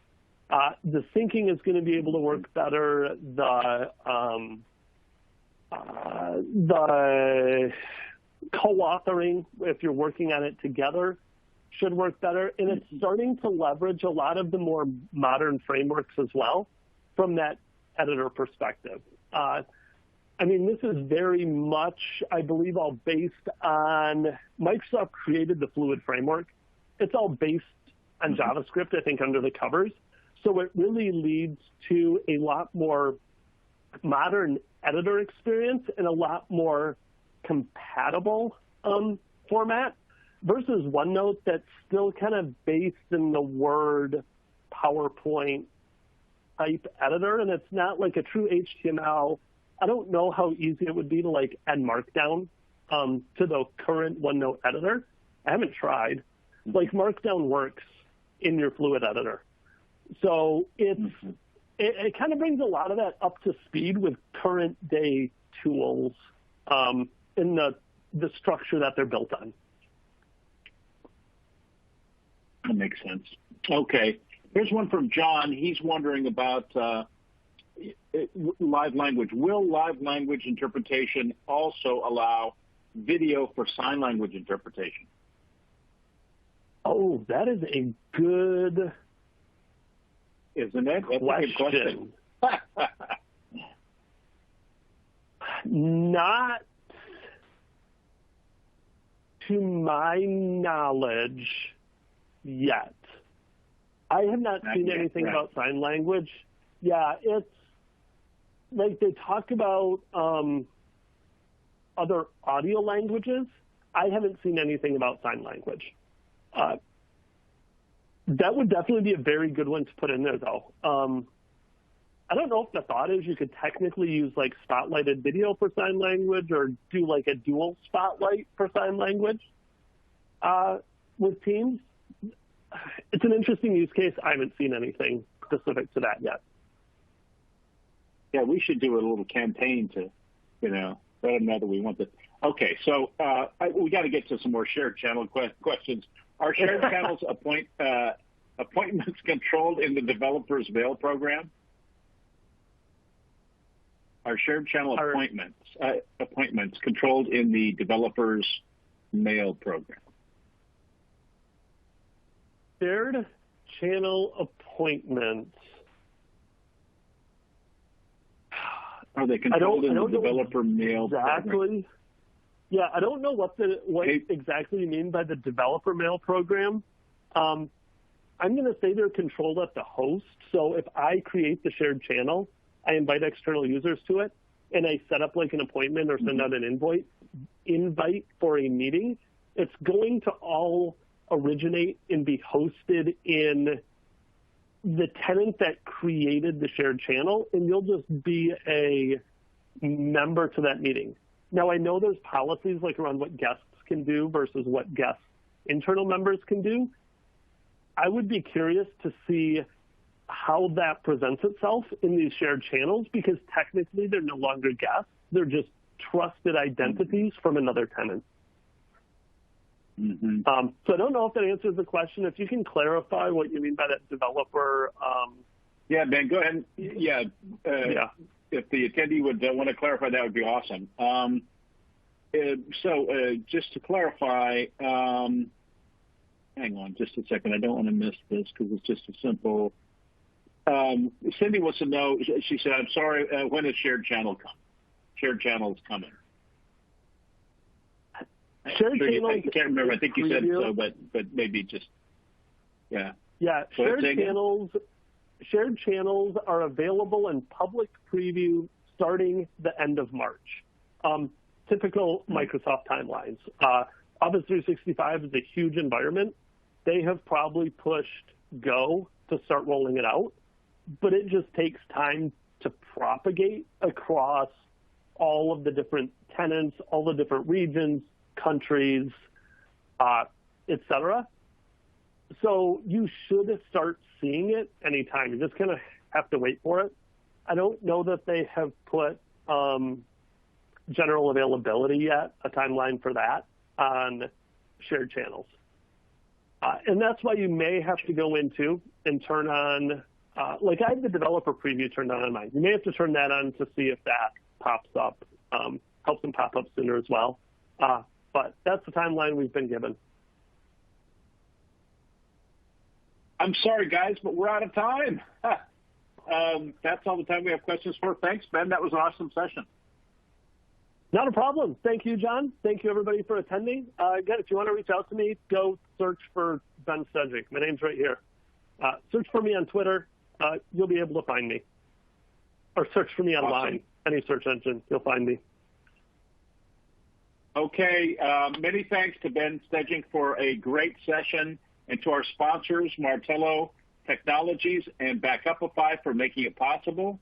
The syncing is going to be able to work better. The co-authoring, if you're working on it together, should work better. And it's starting to leverage a lot of the more modern frameworks as well from that editor perspective. This is very much, I believe, all based on Microsoft created the Fluid framework. It's all based on JavaScript, I think, under the covers. So it really leads to a lot more modern editor experience and a lot more compatible format versus OneNote that's still kind of based in the Word, PowerPoint type editor, and it's not like a true HTML. I don't know how easy it would be to add Markdown to the current OneNote editor. I haven't tried. Markdown works in your Fluid editor. So it kind of brings a lot of that up to speed with current day tools in the structure that they're built on. That makes sense. Okay. Here's one from John. He's wondering about live language. Will live language interpretation also allow video for sign language interpretation? Oh, that is a good Isn't it? That's question. a good question. Not to my knowledge yet. I have not seen anything about sign language. Yeah, it's like they talk about other audio languages. I haven't seen anything about sign language. That would definitely be a very good one to put in there, though. I don't know if the thought is you could technically use spotlighted video for sign language or do a dual spotlight for sign language with Teams. It's an interesting use case. I haven't seen anything specific to that yet. Yeah, we should do a little campaign to, let them know that we want this. Okay, so we got to get to some more shared channel questions. Are shared channels appointments controlled in the developer's mail program? Are shared channel appointments controlled in the developer's mail program? Shared channel appointments. Are they controlled in the developer mail program? Yeah, I don't know what exactly you mean by the developer mail program. I'm going to say they're controlled at the host. So if I create the shared channel, I invite external users to it, and I set up an appointment or send out an invite for a meeting, it's going to all originate and be hosted in the tenant that created the shared channel, and you'll just be a member to that meeting. Now, I know there's policies around what guests can do versus what internal members can do. I would be curious to see how that presents itself in these shared channels because technically they're no longer guests. They're just trusted identities from another tenant. Mm-hmm. So I don't know if that answers the question. If you can clarify what you mean by that developer. Yeah, Ben, go ahead. Yeah. If the attendee would want to clarify, that would be awesome. So just to clarify, hang on just a second. I don't want to miss this because it's just a simple. Cindy wants to know, she said, I'm sorry, when is shared channel come? Shared channel is coming. Shared channel. I can't remember. I think you said so, but maybe just, yeah. Yeah, shared channels are available in public preview starting the end of March. Typical Microsoft timelines. Office 365 is a huge environment. They have probably pushed Go to start rolling it out, but it just takes time to propagate across all of the different tenants, all the different regions, countries, et cetera. So you should start seeing it anytime. You're just going to have to wait for it. I don't know that they have put general availability yet, a timeline for that on shared channels. And that's why you may have to go into and turn on, like I have the developer preview turned on mine. You may have to turn that on to see if that pops up, helps them pop up sooner as well. But that's the timeline we've been given. I'm sorry, guys, but we're out of time. That's all the time we have questions for. Thanks, Ben. That was an awesome session. Not a problem. Thank you, John. Thank you, everybody, for attending. Again, if you want to reach out to me, go search for Ben Stedging. My name's right here. Search for me on Twitter. You'll be able to find me. Or search for me online. Awesome. Any search engine, you'll find me. Okay. Many thanks to Ben Stedging for a great session, and to our sponsors, Martello Technologies and Backupify, for making it possible.